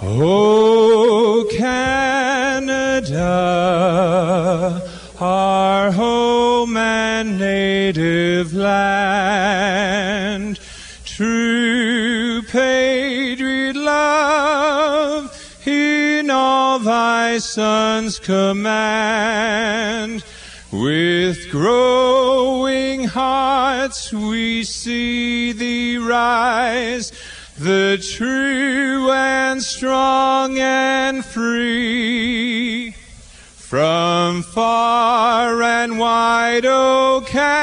Oh, Canada, our home and native land, true patriot love in all thy sons command. With growing hearts we see thee rise, the true and strong and free. From far and wide, O Canada,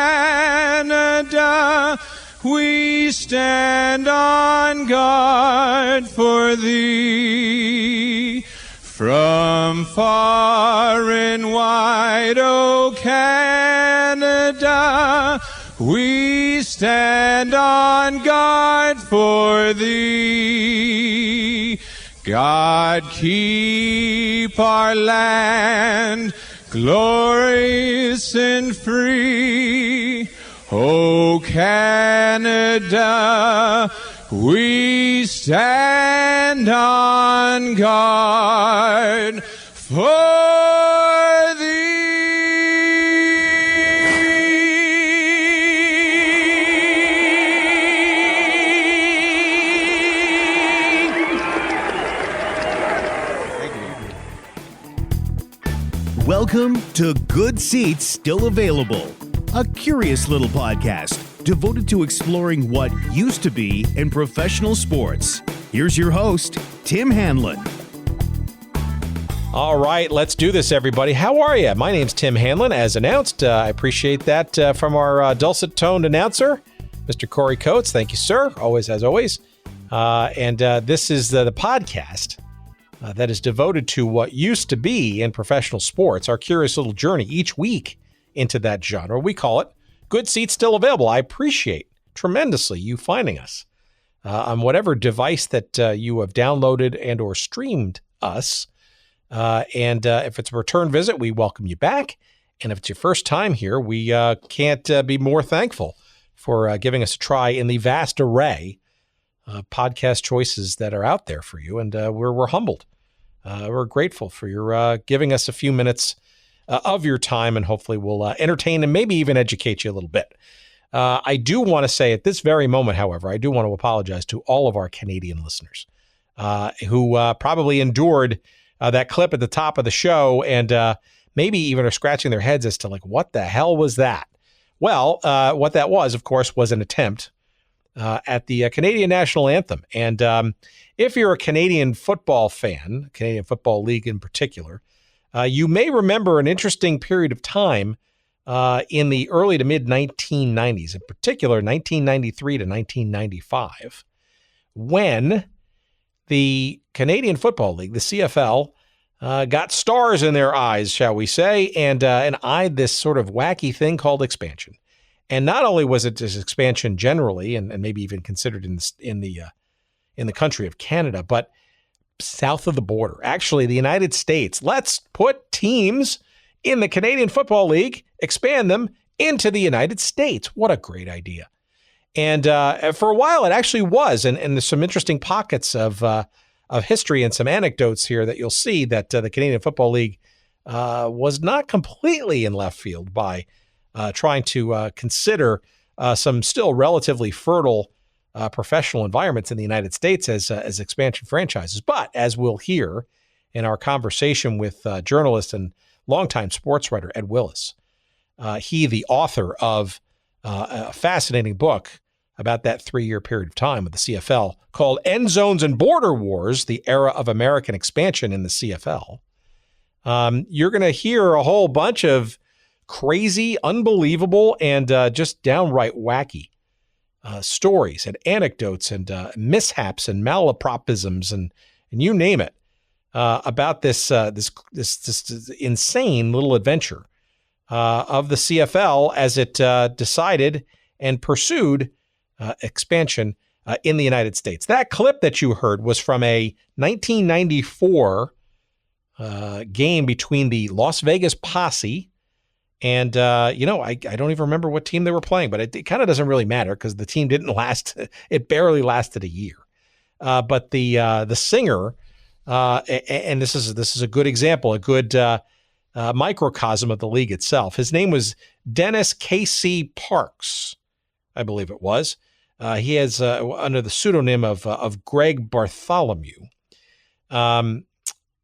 we stand on guard for thee. From far and wide, O Canada, we stand on guard for thee. God keep our land glorious and free. O Canada, we stand on guard for thee. Welcome to Good Seats Still Available, a curious little podcast devoted to exploring what used to be in professional sports. Here's your host, Tim Hanlon. All right, let's do this, everybody. How are you? My name's Tim Hanlon, as announced. I appreciate that from our dulcet-toned announcer, Mr. Corey Coates. Thank you, sir, as always. This is the podcast that is devoted to what used to be in professional sports, our curious little journey each week into that genre. We call it Good Seats Still Available. I appreciate tremendously you finding us on whatever device that you have downloaded and or streamed us. If it's a return visit, we welcome you back. And if it's your first time here, we can't be more thankful for giving us a try in the vast array of podcast choices that are out there for you. And we're humbled. We're grateful for your giving us a few minutes of your time, and hopefully we'll entertain and maybe even educate you a little bit. I do want to say at this very moment, however, I do want to apologize to all of our Canadian listeners who probably endured that clip at the top of the show and maybe even are scratching their heads as to like, what the hell was that? Well, what that was, of course, was an attempt at the Canadian national anthem. And if you're a Canadian football fan, Canadian Football League in particular, you may remember an interesting period of time in the early to mid 1990s, in particular 1993 to 1995, when the Canadian Football League, the CFL, got stars in their eyes, shall we say, and eyed this sort of wacky thing called expansion. And not only was it just expansion generally, and maybe even considered in the country of Canada, but south of the border, actually the United States. Let's put teams in the Canadian Football League, expand them into the United States. What a great idea. And for a while it actually was, and there's some interesting pockets of history and some anecdotes here that you'll see that the Canadian Football League was not completely in left field by trying to consider some still relatively fertile professional environments in the United States as expansion franchises. But as we'll hear in our conversation with journalist and longtime sports writer Ed Willis, he, the author of a fascinating book about that 3-year period of time with the CFL called End Zones and Border Wars, the Era of American Expansion in the CFL. You're going to hear a whole bunch of crazy, unbelievable, and just downright wacky stories and anecdotes and mishaps and malapropisms and you name it about this insane little adventure of the CFL as it decided and pursued expansion in the United States. That clip that you heard was from a 1994 game between the Las Vegas Posse and, I don't even remember what team they were playing, but it kind of doesn't really matter because the team didn't last. It barely lasted a year. But the singer And this is a good example, a good microcosm of the league itself. His name was Dennis K.C. Parks, I believe it was. He has under the pseudonym of Greg Bartholomew,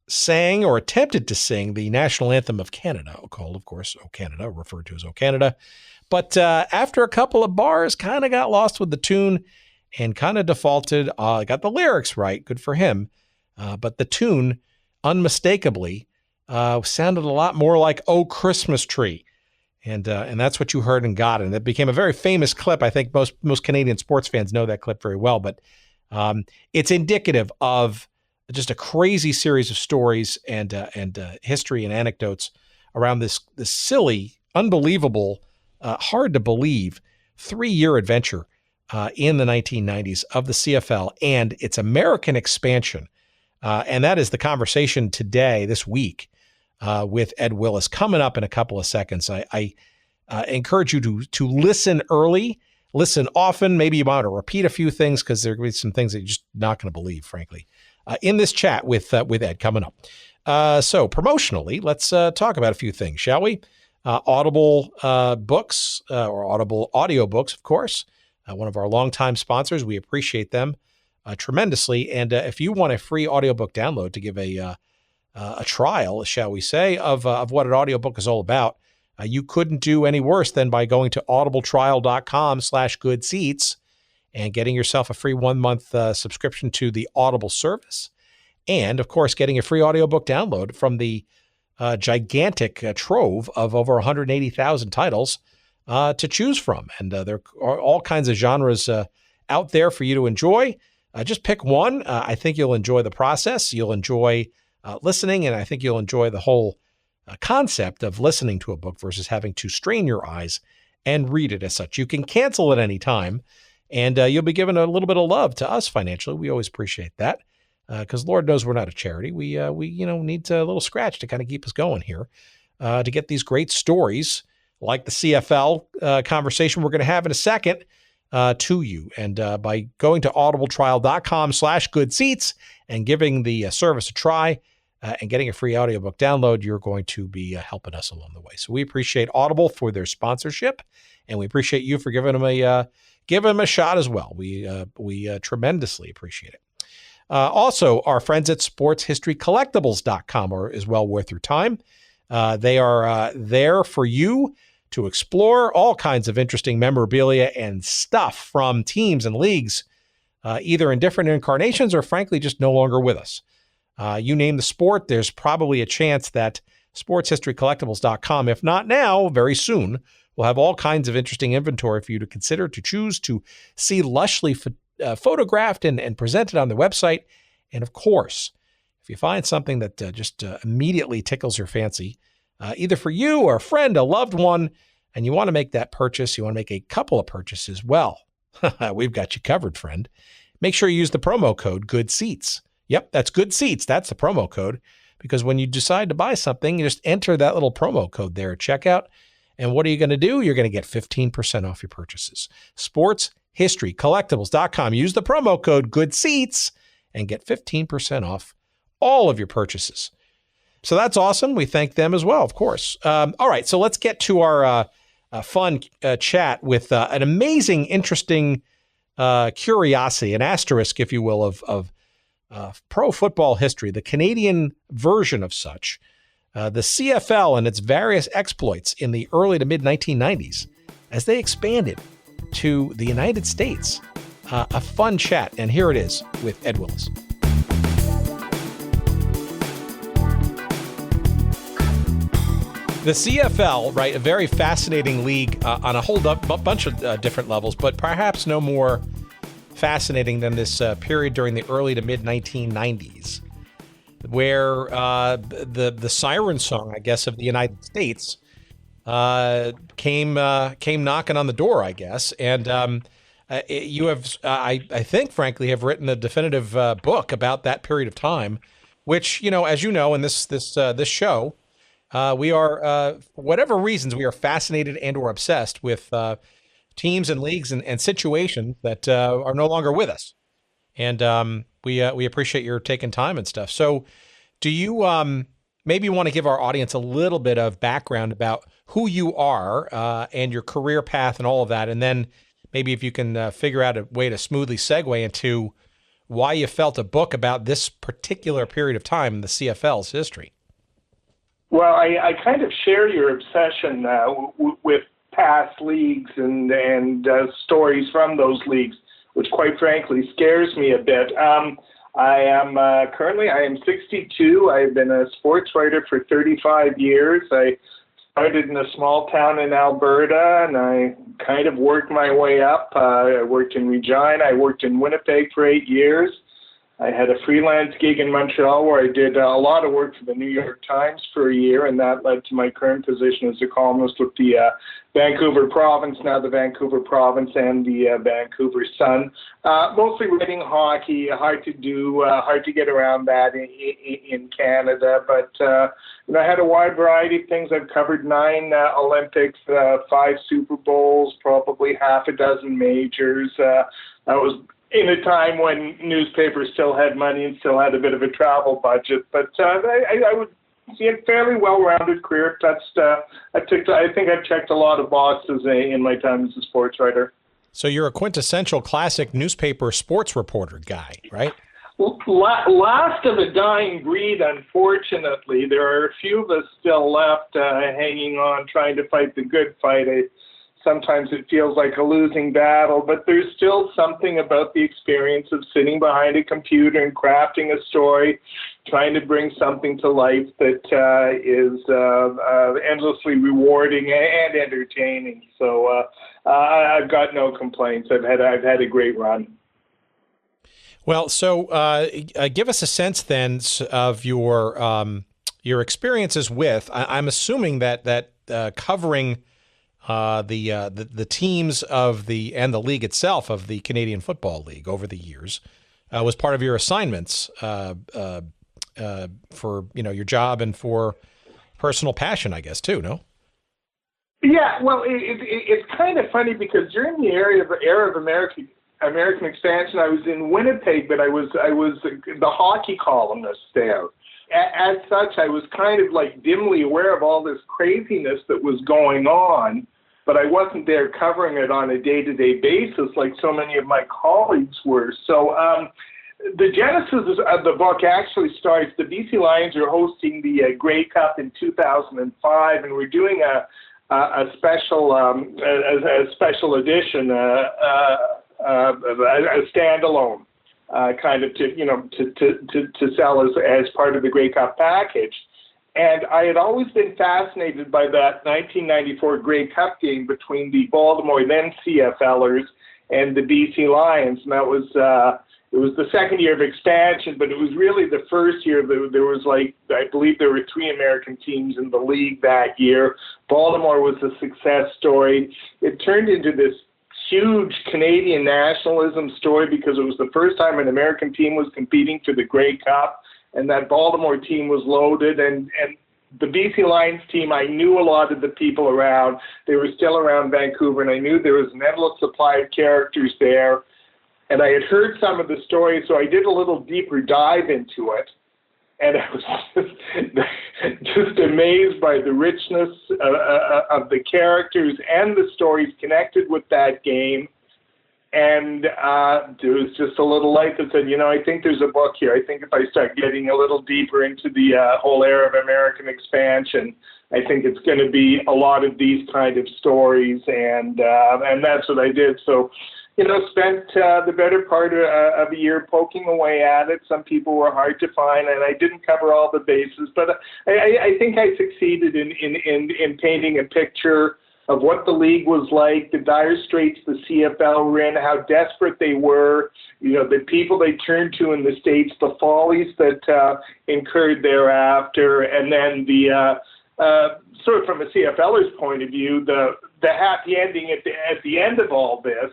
sang or attempted to sing the national anthem of Canada, called, of course, O Canada, referred to as O Canada. But after a couple of bars, kind of got lost with the tune and kind of defaulted. Got the lyrics right, good for him. But the tune, unmistakably, sounded a lot more like "Oh Christmas Tree," and that's what you heard and got. And it became a very famous clip. I think most Canadian sports fans know that clip very well. But it's indicative of just a crazy series of stories and history and anecdotes around this silly, unbelievable, hard to believe 3-year adventure in the 1990s of the CFL and its American expansion. And that is the conversation today, this week, with Ed Willis, coming up in a couple of seconds. I encourage you to listen early, listen often. Maybe you want to repeat a few things because there are going to be some things that you're just not going to believe, frankly, in this chat with Ed coming up. So promotionally, let's talk about a few things, shall we? Audible books or Audible audiobooks, of course, one of our longtime sponsors. We appreciate them tremendously. And if you want a free audiobook download to give a trial, shall we say, of what an audiobook is all about, you couldn't do any worse than by going to audibletrial.com/goodseats and getting yourself a free 1-month subscription to the Audible service. And, of course, getting a free audiobook download from the gigantic trove of over 180,000 titles to choose from. And there are all kinds of genres out there for you to enjoy. Just pick one. I think you'll enjoy the process. You'll enjoy listening, and I think you'll enjoy the whole concept of listening to a book versus having to strain your eyes and read it as such. You can cancel at any time, and you'll be given a little bit of love to us financially. We always appreciate that because Lord knows we're not a charity. We need a little scratch to kind of keep us going here to get these great stories like the CFL conversation we're going to have in a second to you. And by going to audibletrial.com/goodseats and giving the service a try and getting a free audiobook download, you're going to be helping us along the way. So we appreciate Audible for their sponsorship, and we appreciate you for giving them a shot as well. We tremendously appreciate it. Also, our friends at sportshistorycollectibles.com is well worth your time. They are there for you to explore all kinds of interesting memorabilia and stuff from teams and leagues, either in different incarnations or frankly, just no longer with us. You name the sport, there's probably a chance that sportshistorycollectibles.com, if not now, very soon, will have all kinds of interesting inventory for you to consider, to choose, to see lushly photographed and presented on the website. And of course, if you find something that just immediately tickles your fancy, either for you or a friend, a loved one, and you want to make that purchase, you want to make a couple of purchases, well, we've got you covered, friend. Make sure you use the promo code GOODSEATS. Yep, that's GOODSEATS. That's the promo code, because when you decide to buy something, you just enter that little promo code there at checkout. And what are you going to do? You're going to get 15% off your purchases. Sportshistorycollectibles.com. Use the promo code GOODSEATS and get 15% off all of your purchases. So that's awesome. We thank them as well, of course. All right, so let's get to our fun chat with an amazing, interesting curiosity, an asterisk, if you will, of pro football history, the Canadian version of such, the CFL and its various exploits in the early to mid 1990s as they expanded to the United States. A fun chat, and here it is with Ed Willis. The CFL, right, a very fascinating league on a whole bunch of different levels, but perhaps no more fascinating than this period during the early to mid 1990s, where the siren song, I guess, of the United States came knocking on the door, I guess. And you have, I think, frankly, have written a definitive book about that period of time, which, as you know, in this show, we are, for whatever reasons, we are fascinated and or obsessed with teams and leagues and situations that are no longer with us. And we appreciate your taking time and stuff. So do you maybe want to give our audience a little bit of background about who you are and your career path and all of that, and then maybe if you can figure out a way to smoothly segue into why you felt a book about this particular period of time in the CFL's history. Well, I kind of share your obsession with past leagues and stories from those leagues, which quite frankly scares me a bit. I am 62. I've been a sports writer for 35 years. I started in a small town in Alberta, and I kind of worked my way up. I worked in Regina. I worked in Winnipeg for 8 years. I had a freelance gig in Montreal where I did a lot of work for the New York Times for a year, and that led to my current position as a columnist with the Vancouver Province, now the Vancouver Province, and the Vancouver Sun. Mostly writing hockey, hard to do, hard to get around that in Canada, but I had a wide variety of things. I've covered 9 Olympics, 5 Super Bowls, probably half a dozen majors. That was in a time when newspapers still had money and still had a bit of a travel budget. But I would see a fairly well-rounded career. I think I've checked a lot of boxes in my time as a sports writer. So you're a quintessential classic newspaper sports reporter guy, right? Last of a dying breed, unfortunately. There are a few of us still left hanging on, trying to fight the good fight. Sometimes it feels like a losing battle, but there's still something about the experience of sitting behind a computer and crafting a story, trying to bring something to life that is endlessly rewarding and entertaining. So I've got no complaints. I've had a great run. Well, so give us a sense then of your experiences with. I'm assuming that covering the teams of and the league itself of the Canadian Football League over the years was part of your assignments for your job and for personal passion, I guess, too. No? Yeah, well, it's kind of funny because during the era of American expansion, I was in Winnipeg, but I was the hockey columnist there. As such, I was kind of like dimly aware of all this craziness that was going on, but I wasn't there covering it on a day-to-day basis like so many of my colleagues were. So the genesis of the book actually starts. The BC Lions are hosting the Grey Cup in 2005, and we're doing a special edition, a standalone. Kind of to sell as part of the Grey Cup package. And I had always been fascinated by that 1994 Grey Cup game between the Baltimore, then CFLers, and the BC Lions. And that was, it was the second year of expansion, but it was really the first year. There was I believe there were 3 American teams in the league that year. Baltimore was a success story. It turned into this huge Canadian nationalism story because it was the first time an American team was competing for the Grey Cup, and that Baltimore team was loaded. And the BC Lions team, I knew a lot of the people around. They were still around Vancouver, and I knew there was an endless supply of characters there. And I had heard some of the stories, so I did a little deeper dive into it. And I was just amazed by the richness of the characters and the stories connected with that game. And there was just a little light that said, I think there's a book here. I think if I start getting a little deeper into the whole era of American expansion, I think it's going to be a lot of these kind of stories. And that's what I did. So, spent the better part of a year poking away at it. Some people were hard to find, and I didn't cover all the bases, but I think I succeeded in painting a picture of what the league was like, the dire straits the CFL were in, how desperate they were, the people they turned to in the States, the follies that incurred thereafter, and then the sort of from a CFLer's point of view, the happy ending at the end of all this,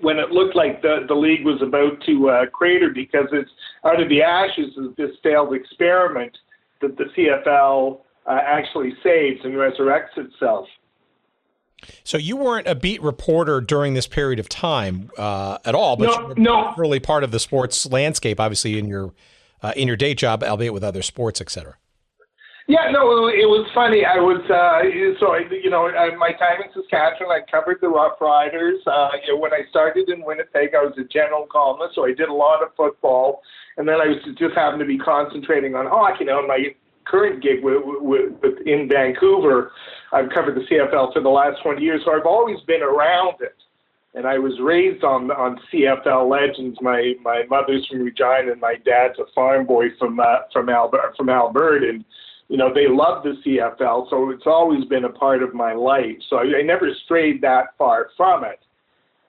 when it looked like the league was about to crater because it's out of the ashes of this failed experiment that the CFL actually saves and resurrects itself. So you weren't a beat reporter during this period of time at all, but No. you were really part of the sports landscape, obviously in your day job, albeit with other sports, et cetera. Yeah, no, it was funny. I was, my time in Saskatchewan, I covered the Rough Riders. When I started in Winnipeg, I was a general columnist, so I did a lot of football. And then I was just happened to be concentrating on hockey. Now, in my current gig in Vancouver, I've covered the CFL for the last 20 years, so I've always been around it. And I was raised on CFL legends. My mother's from Regina, and my dad's a farm boy from Alberta, and they love the CFL, so it's always been a part of my life. So I never strayed that far from it.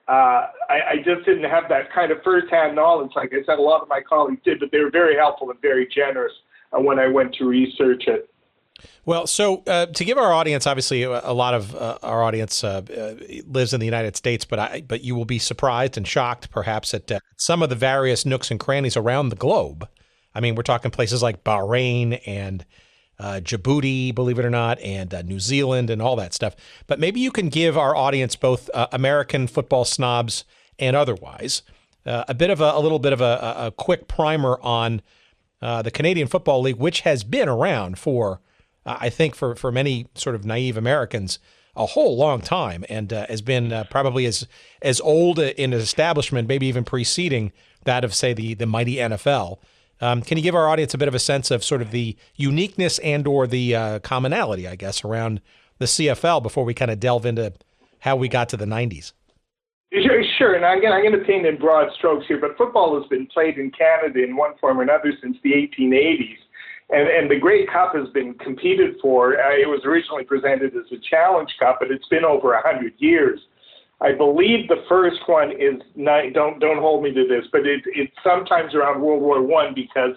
I just didn't have that kind of firsthand knowledge. Like I said, a lot of my colleagues did, but they were very helpful and very generous when I went to research it. Well, so to give our audience, obviously a lot of our audience lives in the United States, but you will be surprised and shocked perhaps at some of the various nooks and crannies around the globe. I mean, we're talking places like Bahrain and Djibouti, believe it or not, and New Zealand and all that stuff. But maybe you can give our audience, both American football snobs and otherwise, a little bit of a quick primer on the Canadian Football League, which has been around for, I think, for many sort of naive Americans, a whole long time, and has been probably as old in an establishment, maybe even preceding that of, say, the mighty NFL. Can you give our audience a bit of a sense of sort of the uniqueness and or the commonality, I guess, around the CFL before we kind of delve into how we got to the 90s? Sure. And again, I'm going to paint in broad strokes here, but football has been played in Canada in one form or another since the 1880s. And the Grey Cup has been competed for. It was originally presented as a Challenge Cup, but it's been over 100 years. I believe the first one is don't hold me to this, but it's sometimes around World War I, because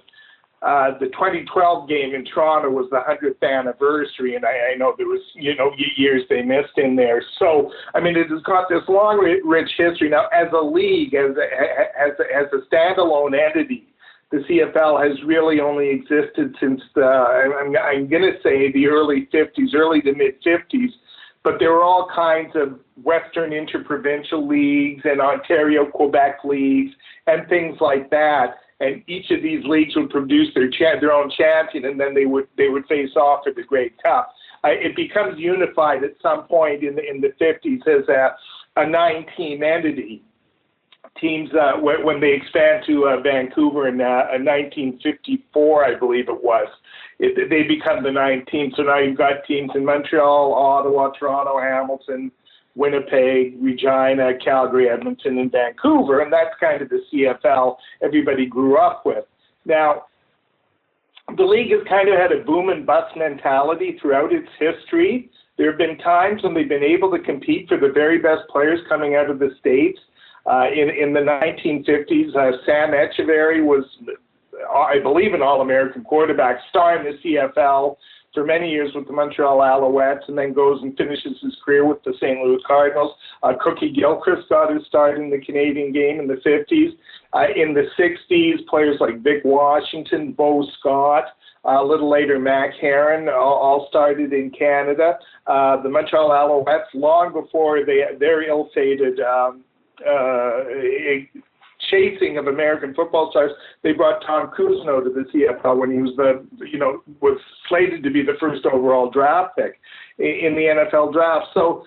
the 2012 game in Toronto was the 100th anniversary, and I know there was years they missed in there. So I mean, it has got this long, rich history. Now, as a league, as a standalone entity, the CFL has really only existed since I'm going to say the early 50s, early to mid 50s. But there were all kinds of Western interprovincial leagues and Ontario-Quebec leagues and things like that. And each of these leagues would produce their own champion, and then they would face off at the Grey Cup. It becomes unified at some point in the 50s as a 9-team entity. Teams, when they expand to Vancouver in 1954, I believe it was, they become the 9th team. So now you've got teams in Montreal, Ottawa, Toronto, Hamilton, Winnipeg, Regina, Calgary, Edmonton, and Vancouver, and that's kind of the CFL everybody grew up with. Now, the league has kind of had a boom and bust mentality throughout its history. There have been times when they've been able to compete for the very best players coming out of the States. In the 1950s, Sam Echeverry was, I believe, an All-American quarterback, star in the CFL for many years with the Montreal Alouettes, and then goes and finishes his career with the St. Louis Cardinals. Cookie Gilchrist got his start in the Canadian game in the 50s. In the 60s, players like Vic Washington, Bo Scott, a little later Mac Heron, all started in Canada. The Montreal Alouettes, long before their ill-fated chasing of American football stars, they brought Tom Cousineau to the CFL when he was was slated to be the first overall draft pick in the NFL draft. So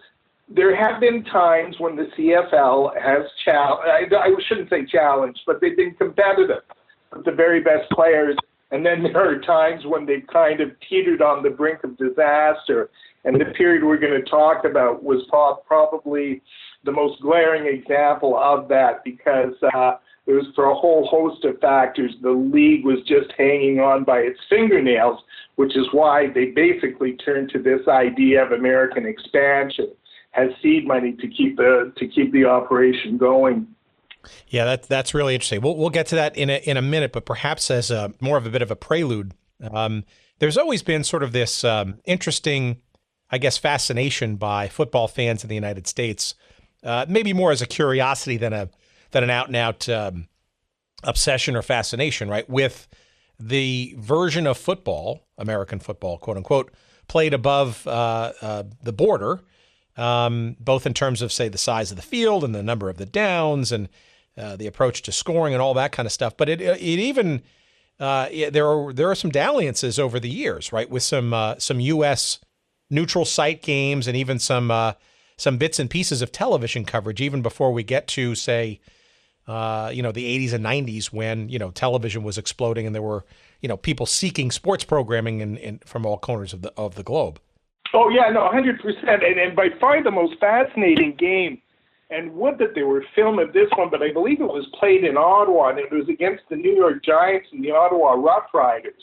there have been times when the CFL has I shouldn't say challenged, but they've been competitive with the very best players. And then there are times when they've kind of teetered on the brink of disaster. And the period we're going to talk about was probably the most glaring example of that, because it was, for a whole host of factors, the league was just hanging on by its fingernails, which is why they basically turned to this idea of American expansion as seed money to keep the operation going. Yeah, that's really interesting. We'll get to that in a minute, but perhaps as more of a bit of a prelude, there's always been sort of this interesting, I guess, fascination by football fans in the United States, maybe more as a curiosity than an out-and-out obsession or fascination, right, with the version of football, American football, quote unquote, played above the border, both in terms of, say, the size of the field and the number of the downs and the approach to scoring and all that kind of stuff. But it even there are some dalliances over the years, right, with some U.S. neutral site games and even some bits and pieces of television coverage, even before we get to, say, the 80s and 90s when, television was exploding and there were, people seeking sports programming in from all corners of the globe. Oh, yeah, no, 100%. And by far the most fascinating game, and would that they were filming this one, but I believe it was played in Ottawa, and it was against the New York Giants and the Ottawa Rough Riders.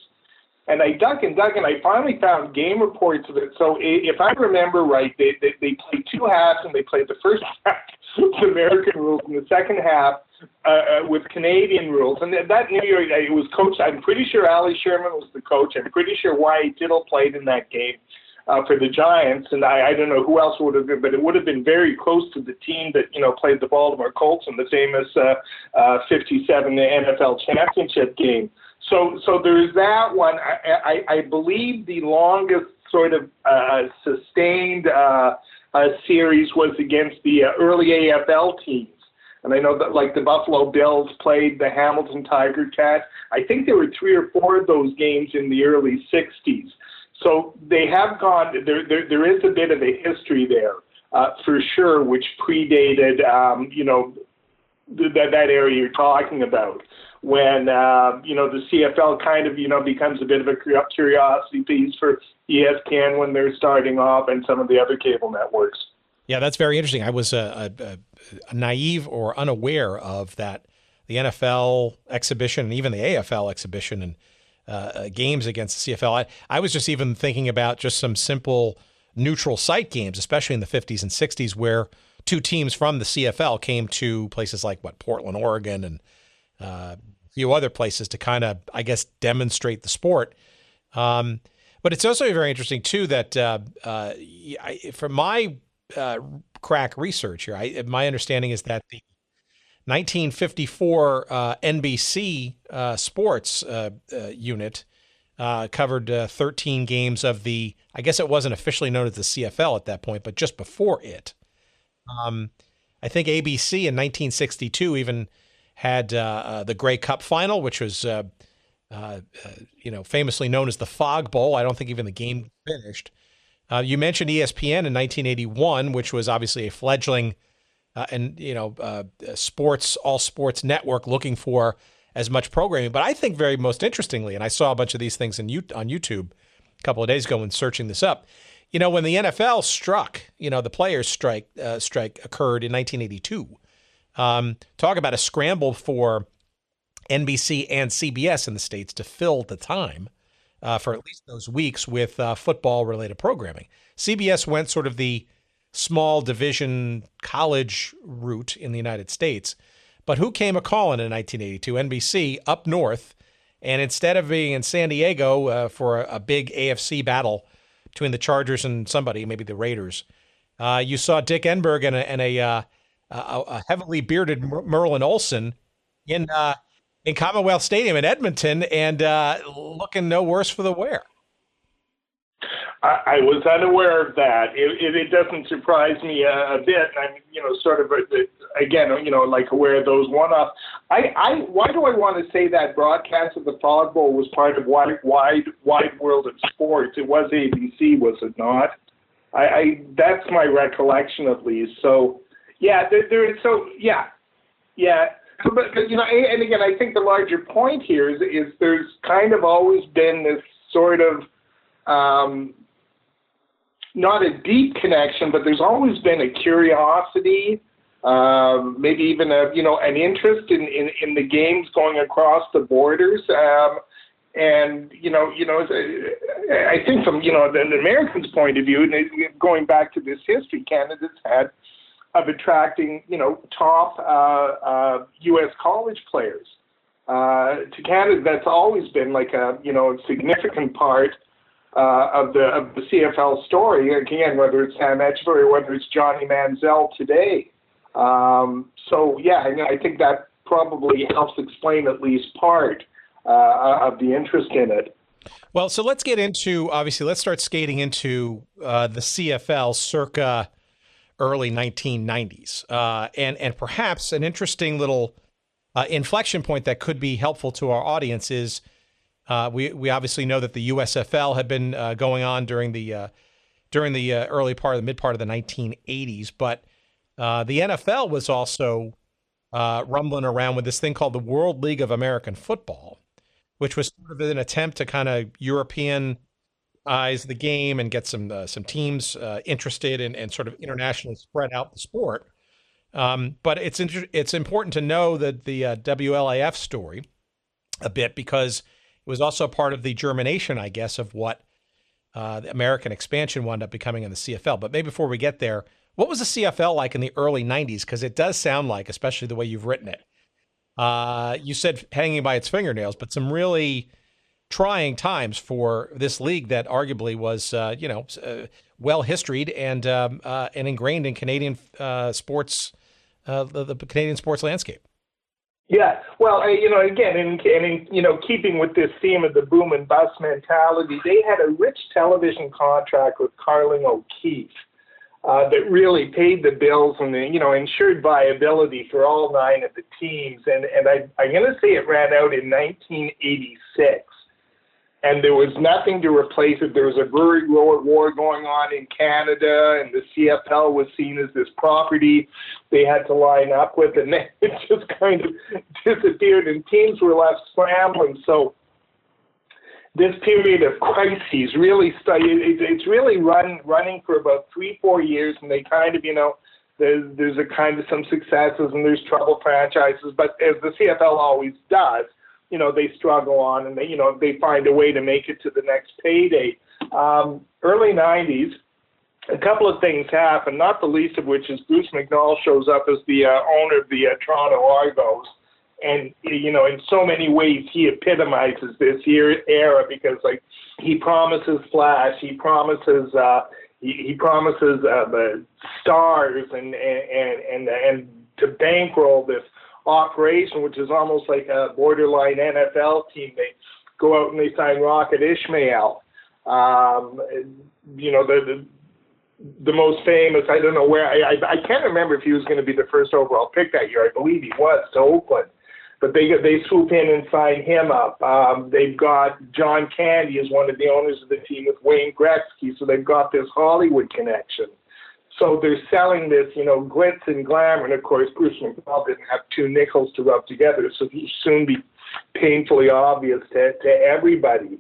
And I dug and I finally found game reports of it. So if I remember right, they played two halves, and they played the first half with American rules and the second half with Canadian rules. And that New York, it was coached, I'm pretty sure Ali Sherman was the coach. I'm pretty sure Wyatt Tittle played in that game for the Giants. And I don't know who else would have been, but it would have been very close to the team that, played the Baltimore Colts in the famous 57 NFL championship game. So there's that one. I believe the longest sort of sustained series was against the early AFL teams. And I know that, like, the Buffalo Bills played the Hamilton Tiger Cats. I think there were 3 or 4 of those games in the early 60s. So they have gone, there is a bit of a history there, for sure, which predated, that area you're talking about. When, the CFL kind of, becomes a bit of a curiosity piece for ESPN when they're starting off and some of the other cable networks. Yeah, that's very interesting. I was naive or unaware of that, the NFL exhibition and even the AFL exhibition and games against the CFL. I was just even thinking about just some simple neutral site games, especially in the 50s and 60s, where 2 teams from the CFL came to places like, Portland, Oregon, and a few other places to kind of, I guess, demonstrate the sport. But it's also very interesting, too, that from my crack research here, my understanding is that the 1954 NBC sports unit covered 13 games of the, I guess it wasn't officially known as the CFL at that point, but just before it. I think ABC in 1962 even had the Grey Cup final, which was, famously known as the Fog Bowl. I don't think even the game finished. You mentioned ESPN in 1981, which was obviously a fledgling all sports network looking for as much programming. But I think very most interestingly, and I saw a bunch of these things on YouTube a couple of days ago when searching this up, when the NFL struck, the players' strike occurred in 1982. Talk about a scramble for NBC and CBS in the States to fill the time for at least those weeks with football-related programming. CBS went sort of the small division college route in the United States, but who came a-calling in 1982? NBC up north, and instead of being in San Diego for a big AFC battle between the Chargers and somebody, maybe the Raiders, you saw Dick Enberg and a heavily bearded Merlin Olsen in Commonwealth Stadium in Edmonton, and looking no worse for the wear. I was unaware of that. It doesn't surprise me a bit. I'm, sort of, again, like aware of those one-offs. Why do I want to say that broadcast of the Fog Bowl was part of Wide World of Sports? It was ABC, was it not? That's my recollection, at least. So, yeah, yeah. But and again, I think the larger point here is there's kind of always been this sort of not a deep connection, but there's always been a curiosity, maybe even an interest in the games going across the borders. And I think from the Americans' point of view, and going back to this history, Canada's had of attracting top U.S. college players to Canada. That's always been like a significant part of the CFL story. Again, whether it's Sam Edgeworth or whether it's Johnny Manziel today. So yeah, I think that probably helps explain at least part of the interest in it. Well, so let's get into, obviously, let's start skating into the CFL circa early 1990s. And perhaps an interesting little inflection point that could be helpful to our audience is we obviously know that the USFL had been going on during the early part, the mid part of the 1980s, but the NFL was also rumbling around with this thing called the World League of American Football, which was sort of an attempt to kind of Europeanize the game and get some teams interested and sort of internationally spread out the sport. But it's important to know that the WLAF story a bit, because it was also part of the germination, I guess, of what the American expansion wound up becoming in the CFL. But maybe before we get there, what was the CFL like in the early 90s? Because it does sound like, especially the way you've written it, you said hanging by its fingernails, but some really trying times for this league that arguably was, well historied and ingrained in Canadian sports, the Canadian sports landscape. Yeah, well, again, in keeping with this theme of the boom and bust mentality, they had a rich television contract with Carling O'Keefe that really paid the bills and ensured viability for all 9 of the teams. And I'm going to say it ran out in 1986. And there was nothing to replace it. There was a Brewery War going on in Canada, and the CFL was seen as this property they had to line up with, and then it just kind of disappeared, and teams were left scrambling. So this period of crises really it's really running for about 3-4 years, and they kind of, there's a kind of some successes and there's troubled franchises, but as the CFL always does, they struggle on and they find a way to make it to the next payday. Early 90s, a couple of things happen, not the least of which is Bruce McNall shows up as the owner of the Toronto Argos. And, in so many ways, he epitomizes this era because, he promises flash, he promises stars and to bankroll this operation, which is almost like a borderline NFL team. They go out and they sign Rocket Ishmael. The most famous, I don't know where, I can't remember if he was going to be the first overall pick that year. I believe he was, to Oakland. But they swoop in and sign him up. They've got John Candy as one of the owners of the team with Wayne Gretzky, so they've got this Hollywood connection. So they're selling this, glitz and glamour, and of course Bruce McNall didn't have 2 nickels to rub together, so he'd soon be painfully obvious to everybody.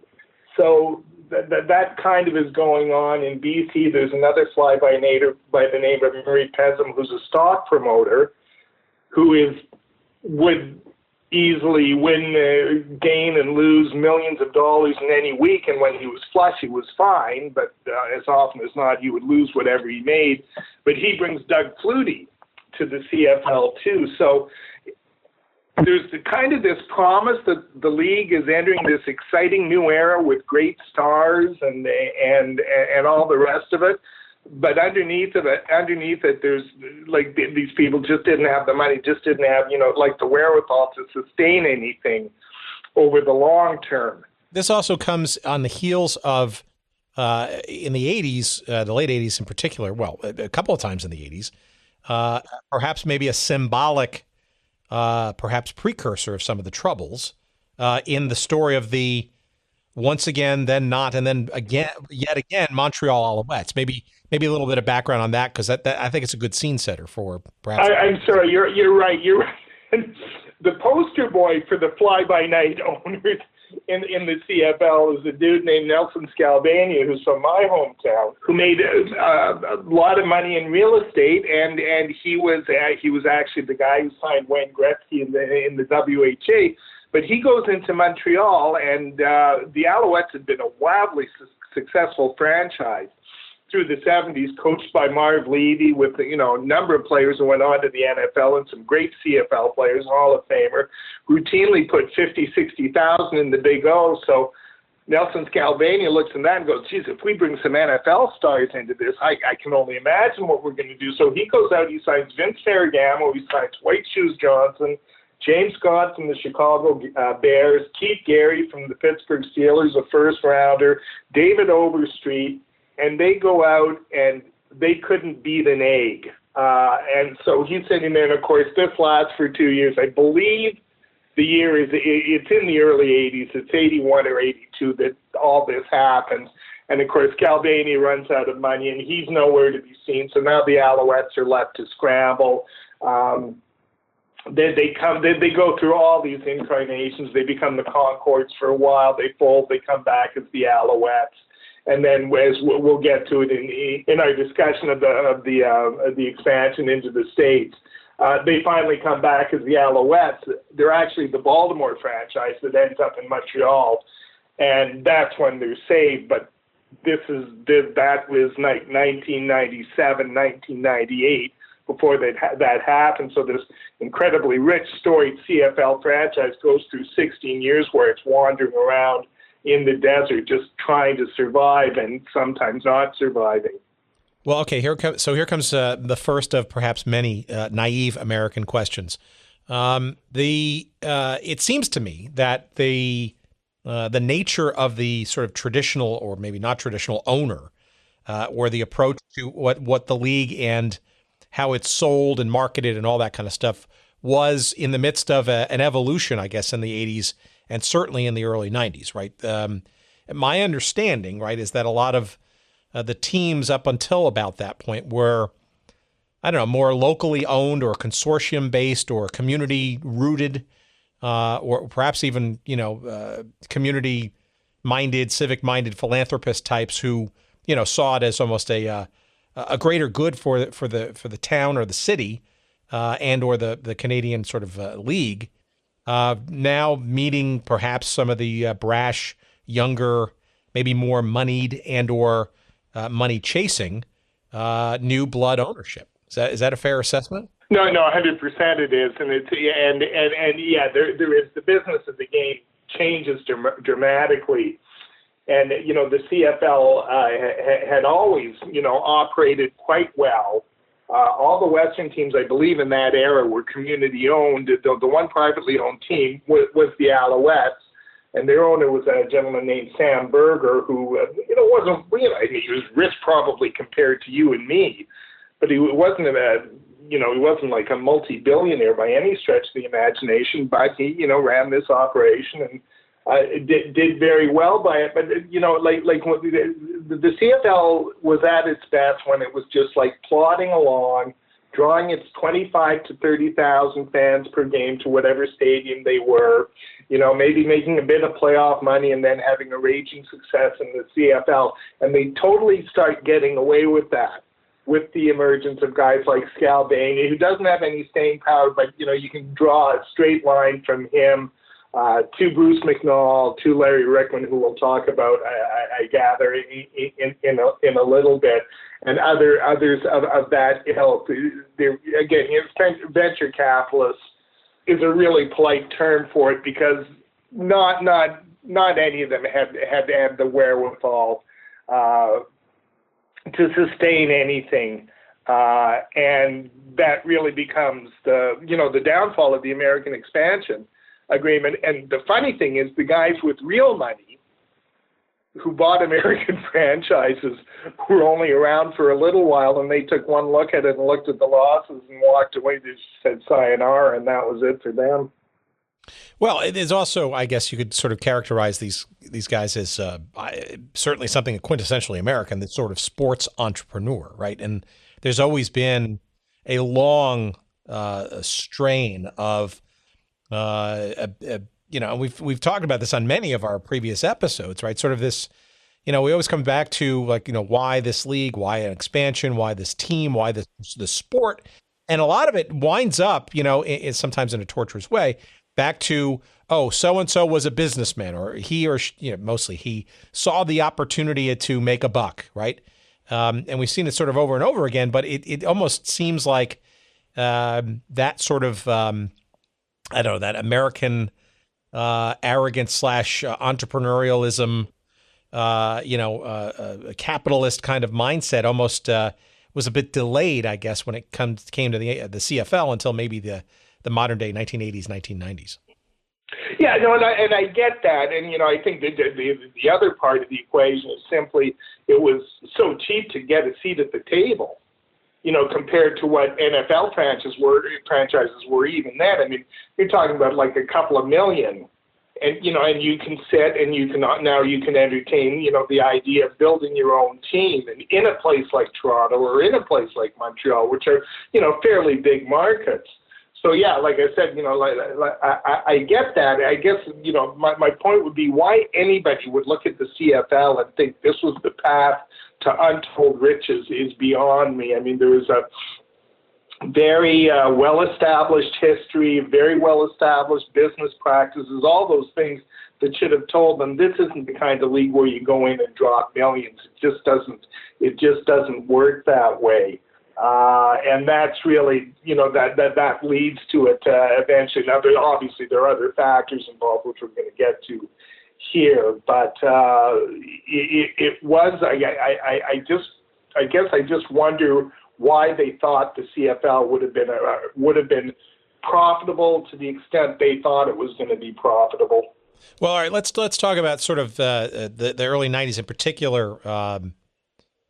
So that kind of is going on in BC. There's another fly-by-nighter by the name of Murray Pezim, who's a stock promoter, who would easily gain and lose millions of dollars in any week, and when he was flush, he was fine, but as often as not, he would lose whatever he made. But he brings Doug Flutie to the CFL too. So there's kind of this promise that the league is entering this exciting new era with great stars and all the rest of it. But underneath it, there's these people just didn't have the money, just didn't have, the wherewithal to sustain anything over the long term. This also comes on the heels of, in the 80s, the late 80s in particular, well, a couple of times in the 80s, perhaps maybe a symbolic, perhaps precursor of some of the troubles in the story of the once again, then not, and then yet again, Montreal Alouettes. Maybe a little bit of background on that, because that I think it's a good scene setter for perhaps. I'm sorry, you're right. You're right. The poster boy for the fly-by-night owners in the CFL is a dude named Nelson Scalvania, who's from my hometown, who made a lot of money in real estate, and he was actually the guy who signed Wayne Gretzky in the WHA. But he goes into Montreal, and the Alouettes had been a wildly successful franchise through the 70s, coached by Marv Levy, with a number of players who went on to the NFL and some great CFL players, Hall of Famer, routinely put 50,000, 60,000 in the Big O. So Nelson Scalvania looks at that and goes, geez, if we bring some NFL stars into this, I can only imagine what we're going to do. So he goes out, he signs Vince Ferragamo, he signs White Shoes Johnson, James Scott from the Chicago Bears, Keith Gary from the Pittsburgh Steelers, a first-rounder, David Overstreet, and they go out and they couldn't beat an egg. And so he's sitting there, and of course, this lasts for 2 years. I believe the year it's in the early 80s. It's 81 or 82 that all this happens. And of course, Galbaney runs out of money, and he's nowhere to be seen. So now the Alouettes are left to scramble. They go through all these incarnations. They become the Concords for a while. They fold. They come back as the Alouettes. And then, as we'll get to it in our discussion of the expansion into the States, they finally come back as the Alouettes. They're actually the Baltimore franchise that ends up in Montreal, and that's when they're saved. But that was like 1997, 1998 before that happened. So this incredibly rich, storied CFL franchise goes through 16 years where it's wandering around in the desert, just trying to survive and sometimes not surviving. Well, okay, here comes the first of perhaps many naive American questions. It seems to me that the nature of the sort of traditional, or maybe not traditional, owner, or the approach to what the league and how it's sold and marketed and all that kind of stuff was in the midst of an evolution, I guess, in the 80s and certainly in the early 90s, right? My understanding, right, is that a lot of the teams up until about that point were, I don't know, more locally owned or consortium-based or community-rooted, or perhaps even, community-minded, civic-minded philanthropist types who, saw it as almost a greater good for the town or the city, and or the Canadian sort of league. Now meeting perhaps some of the brash, younger, maybe more moneyed and or money chasing new blood ownership. Is that a fair assessment? No, 100% it is, and yeah, there is, the business of the game changes dramatically, and the CFL had always operated quite well. All the Western teams, I believe, in that era were community-owned. The one privately owned team was the Alouettes, and their owner was a gentleman named Sam Berger, who, wasn't, he was rich probably compared to you and me, but he wasn't he wasn't like a multi-billionaire by any stretch of the imagination, but he, ran this operation and did very well by it. But, the CFL was at its best when it was just like plodding along, drawing its 25 to 30,000 fans per game to whatever stadium they were, maybe making a bit of playoff money and then having a raging success in the CFL. And they totally start getting away with that with the emergence of guys like Scalabrini, who doesn't have any staying power, but, you can draw a straight line from him to Bruce McNall, to Larry Rickman, who we'll talk about, I gather, in a little bit, and others of that ilk. Again, venture capitalists is a really polite term for it, because not any of them had the wherewithal to sustain anything. And that really becomes the downfall of the American expansion agreement. And the funny thing is, the guys with real money who bought American franchises were only around for a little while, and they took one look at it and looked at the losses and walked away. They just said sayonara, and that was it for them. Well, it is also, I guess you could sort of characterize these guys as certainly something quintessentially American, that sort of sports entrepreneur, right? And there's always been a long strain of, we've talked about this on many of our previous episodes, right? Sort of this, we always come back to why this league, why an expansion, why this team, why the sport. And a lot of it winds up, sometimes in a torturous way, back to, so-and-so was a businessman, or he or she, mostly he, saw the opportunity to make a buck, right? And we've seen it sort of over and over again, but it almost seems like that sort of, that American arrogance / entrepreneurialism, capitalist kind of mindset almost was a bit delayed, I guess, when it came to the CFL until maybe the modern day 1980s, 1990s. Yeah, no, and I get that, and I think the other part of the equation is simply it was so cheap to get a seat at the table, compared to what NFL franchises were even then. I mean, you're talking about like a couple of million, and and you can sit and you can entertain the idea of building your own team in a place like Toronto or in a place like Montreal, which are fairly big markets. So yeah, like I said, I get that. I guess my point would be why anybody would look at the CFL and think this was the path to untold riches is beyond me. I mean, there was a very well-established history, very well-established business practices, all those things that should have told them this isn't the kind of league where you go in and drop millions. It just doesn't work that way. And that's really, that leads to it eventually. Now, obviously, there are other factors involved, which we're going to get to here. But it was. I guess I just wonder why they thought the CFL would have been profitable to the extent they thought it was going to be profitable. Well, all right. Let's talk about sort of the early '90s in particular.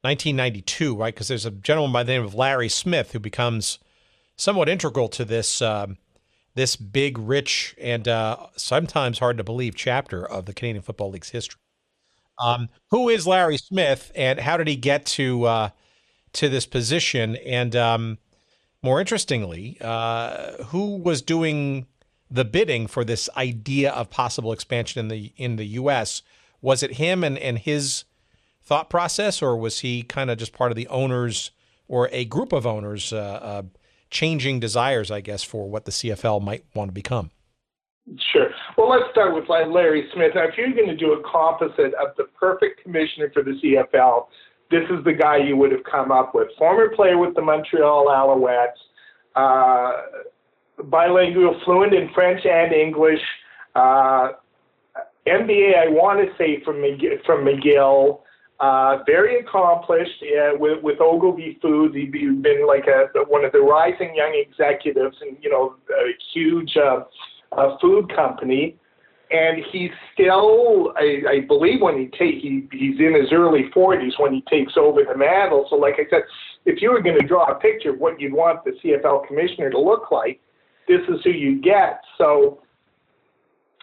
1992, right? Because there's a gentleman by the name of Larry Smith who becomes somewhat integral to this this big, rich, and sometimes hard to believe chapter of the Canadian Football League's history. Who is Larry Smith, and how did he get to this position? And more interestingly, who was doing the bidding for this idea of possible expansion in the U.S.? Was it him and his thought process, or was he kind of just part of the owners or a group of owners changing desires, I guess, for what the CFL might want to become? Sure. Well, let's start with Larry Smith. Now, if you're going to do a composite of the perfect commissioner for the CFL, this is the guy you would have come up with. Former player with the Montreal Alouettes, bilingual, fluent in French and English, MBA, I want to say, from McGill. Very accomplished with Ogilvy Foods. He'd been like one of the rising young executives in a huge food company, and he's still, I believe, when he's in his early 40s when he takes over the mantle. So, like I said, if you were going to draw a picture of what you'd want the CFL commissioner to look like, this is who you get. So.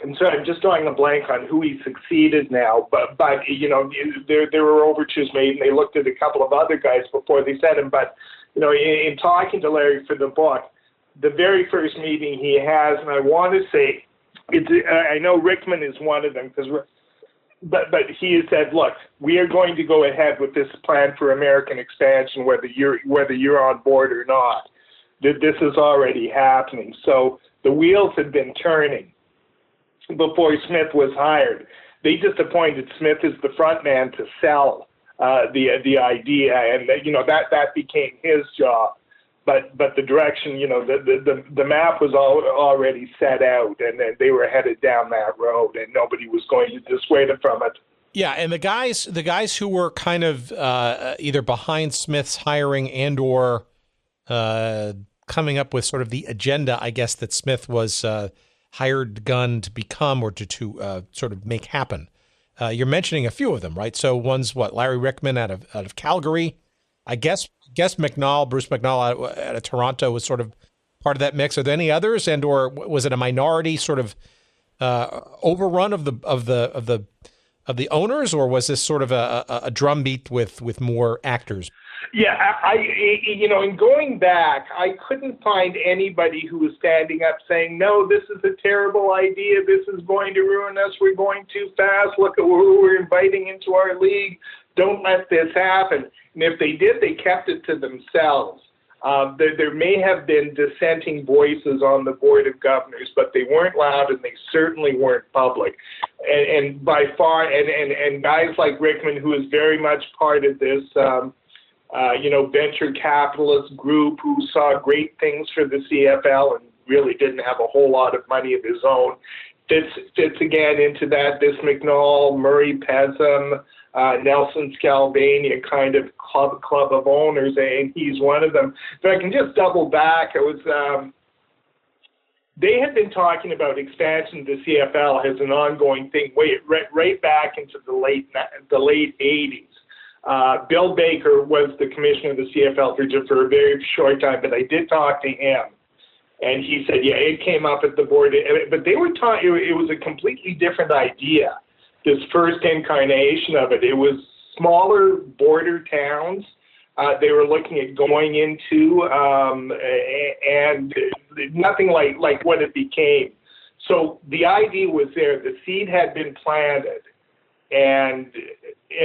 And so I'm just drawing a blank on who he succeeded now, but there were overtures made, and they looked at a couple of other guys before they said him. But in talking to Larry for the book, the very first meeting he has, and I want to say, I know Rickman is one of them, but he has said, look, we are going to go ahead with this plan for American expansion, whether you're on board or not. This is already happening. So the wheels had been turning before Smith was hired. They just appointed Smith as the front man to sell the idea, and that became his job. But the direction, the map was already set out, and they were headed down that road, and nobody was going to dissuade them from it. Yeah, and the guys who were kind of either behind Smith's hiring and or coming up with sort of the agenda, I guess, that Smith was hired gun to become or to sort of make happen. You're mentioning a few of them, right? So one's Larry Rickman out of Calgary. I guess Bruce McNall out of Toronto was sort of part of that mix. Are there any others, and or was it a minority sort of overrun of the owners, or was this sort of a drumbeat with more actors? Yeah, in going back, I couldn't find anybody who was standing up saying, no, this is a terrible idea. This is going to ruin us. We're going too fast. Look at who we're inviting into our league. Don't let this happen. And if they did, they kept it to themselves. There may have been dissenting voices on the Board of Governors, but they weren't loud, and they certainly weren't public. And by far, and guys like Rickman, who is very much part of this venture capitalist group who saw great things for the CFL and really didn't have a whole lot of money of his own, fits again into that. This McNall, Murray Pesum, Nelson Scalvania kind of club of owners, and he's one of them. If I can just double back, it was they had been talking about expansion to CFL as an ongoing thing right back into the late 80s. Bill Baker was the commissioner of the CFL for a very short time, but I did talk to him, and he said, yeah, it came up at the board, but they were talking. It was a completely different idea. This first incarnation of it, it was smaller border towns. They were looking at going into, and nothing like what it became. So the idea was there. The seed had been planted. And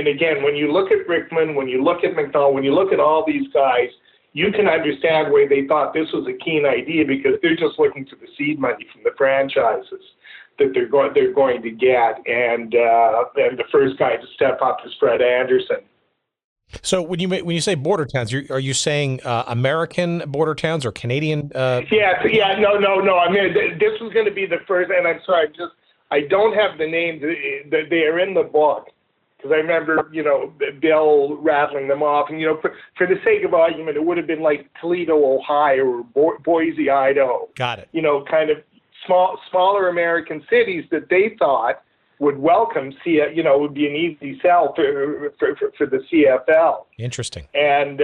again, when you look at Rickman, when you look at McDonald, when you look at all these guys, you can understand why they thought this was a keen idea, because they're just looking for the seed money from the franchises that they're going to get. And the first guy to step up is Fred Anderson. So when you say border towns, are you saying American border towns or Canadian? No. I mean, this was going to be the first, and I'm sorry, I don't have the names. They are in the book, because I remember, Bill rattling them off. And, for the sake of argument, it would have been like Toledo, Ohio, or Boise, Idaho. Got it. Kind of smaller American cities that they thought would welcome, would be an easy sell for the CFL. Interesting. And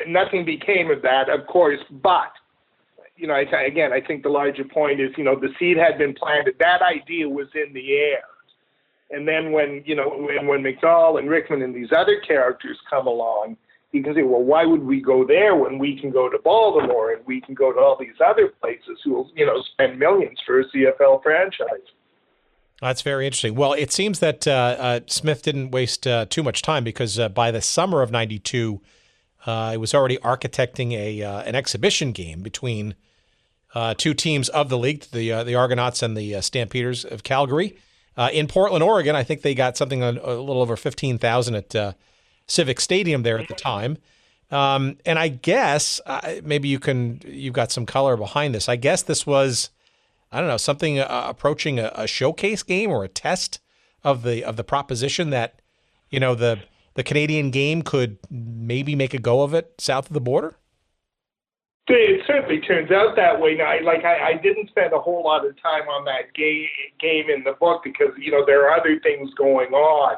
nothing became of that, of course. But, I think the larger point is, the seed had been planted. That idea was in the air. And then when McDowell and Rickman and these other characters come along, you can say, well, why would we go there when we can go to Baltimore and we can go to all these other places who will, spend millions for a CFL franchise? That's very interesting. Well, it seems that Smith didn't waste too much time, because by the summer of '92, he was already architecting an exhibition game between two teams of the league, the Argonauts and the Stampeders of Calgary. In Portland, Oregon, I think they got something a little over 15,000 at Civic Stadium there at the time. And I guess maybe you've got some color behind this. I guess this was, I don't know, something approaching a showcase game or a test of the proposition that, the Canadian game could maybe make a go of it south of the border. It certainly turns out that way. Now, I didn't spend a whole lot of time on that game in the book, because there are other things going on.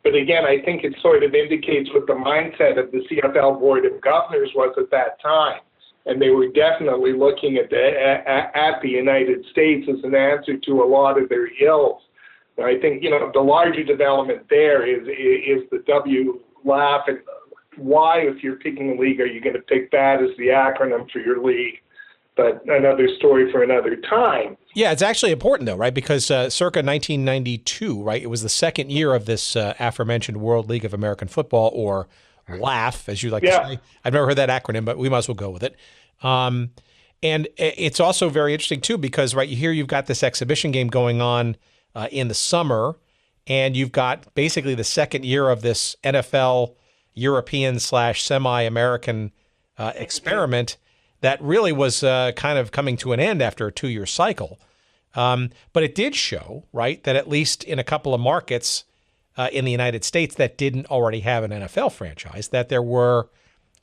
But again, I think it sort of indicates what the mindset of the CFL Board of Governors was at that time. And they were definitely looking at the United States as an answer to a lot of their ills. And I think, the larger development there is the WLAF. And why, if you're picking a league, are you going to pick that as the acronym for your league? But another story for another time. Yeah, it's actually important, though, right? Because circa 1992, right, it was the second year of this aforementioned World League of American Football, or WLAF, as you like to say. I've never heard that acronym, but we might as well go with it. And it's also very interesting, too, because, right, you've got this exhibition game going on in the summer, and you've got basically the second year of this NFL European / semi-American experiment that really was kind of coming to an end after a 2-year cycle. But it did show, right, that at least in a couple of markets in the United States that didn't already have an NFL franchise, that there were,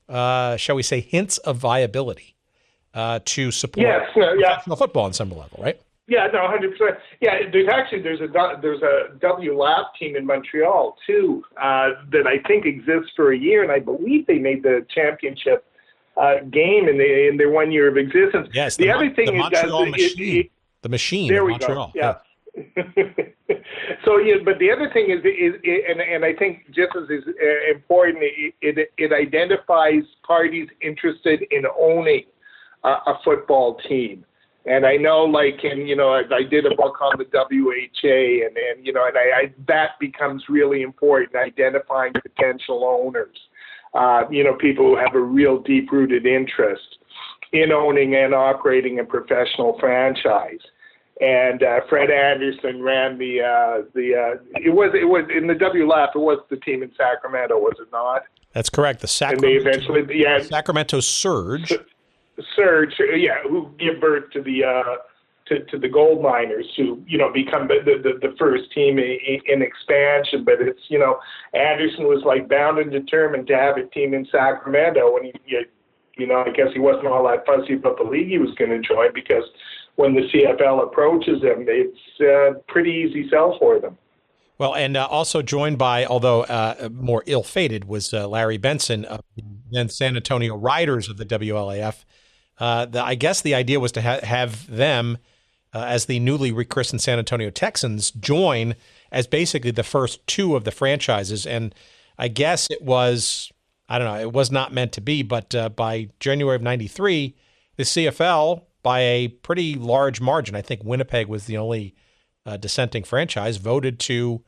shall we say, hints of viability to support professional football on some level, right? Yeah, no, 100%. Yeah, there's a WLAF team in Montreal too that I think exists for a year, and I believe they made the championship game in their 1 year of existence. Yes, the other thing the Montreal is Machine. The Machine. There in we Montreal. go. Yeah. So but the other thing is and I think just as is important, it identifies parties interested in owning a football team. And I know, I did a book on the WHA, and that becomes really important, identifying potential owners. People who have a real deep-rooted interest in owning and operating a professional franchise. And Fred Anderson ran it was in the WLAF. It was the team in Sacramento, was it not? That's correct. The Sacramento Surge. Surge, who give birth to the gold miners, who become the first team in expansion. But it's Anderson was bound and determined to have a team in Sacramento, and I guess he wasn't all that fussy about the league he was going to join, because when the CFL approaches them. It's a pretty easy sell for them. Well, and also joined by, although more ill-fated, was Larry Benson of the then San Antonio Riders of the WLAF. I guess the idea was to have them, as the newly rechristened San Antonio Texans, join as basically the first two of the franchises. And I guess it was, I don't know, it was not meant to be, but by January of 93, the CFL, by a pretty large margin, I think Winnipeg was the only dissenting franchise, voted to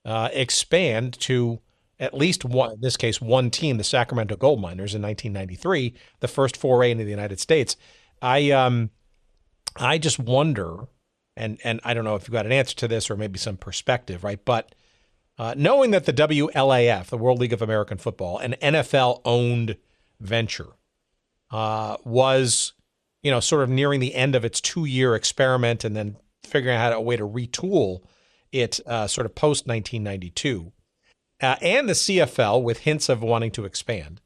expand to at least one, in this case, one team, the Sacramento Gold Miners in 1993, the first foray into the United States. I just wonder, and I don't know if you've got an answer to this or maybe some perspective, right? But knowing that the WLAF, the World League of American Football, an NFL-owned venture, was, sort of nearing the end of its 2-year experiment and then figuring out a way to retool it sort of post-1992, and the CFL with hints of wanting to expand.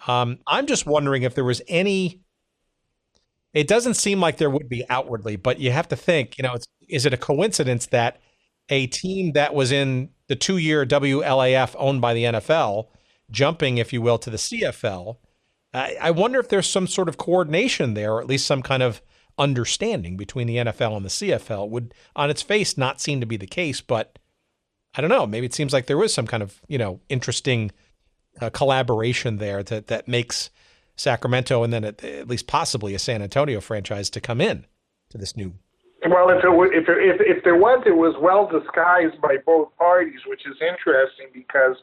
I'm just wondering if there was any, it doesn't seem like there would be outwardly, but you have to think, is it a coincidence that a team that was in the 2-year WLAF owned by the NFL, jumping, if you will, to the CFL, I wonder if there's some sort of coordination there, or at least some kind of understanding between the NFL and the CFL. Would, on its face, not seem to be the case, but I don't know. Maybe it seems like there was some kind of, interesting collaboration there that makes Sacramento and then at least possibly a San Antonio franchise to come in to this new. Well, if there was, it was well disguised by both parties, which is interesting because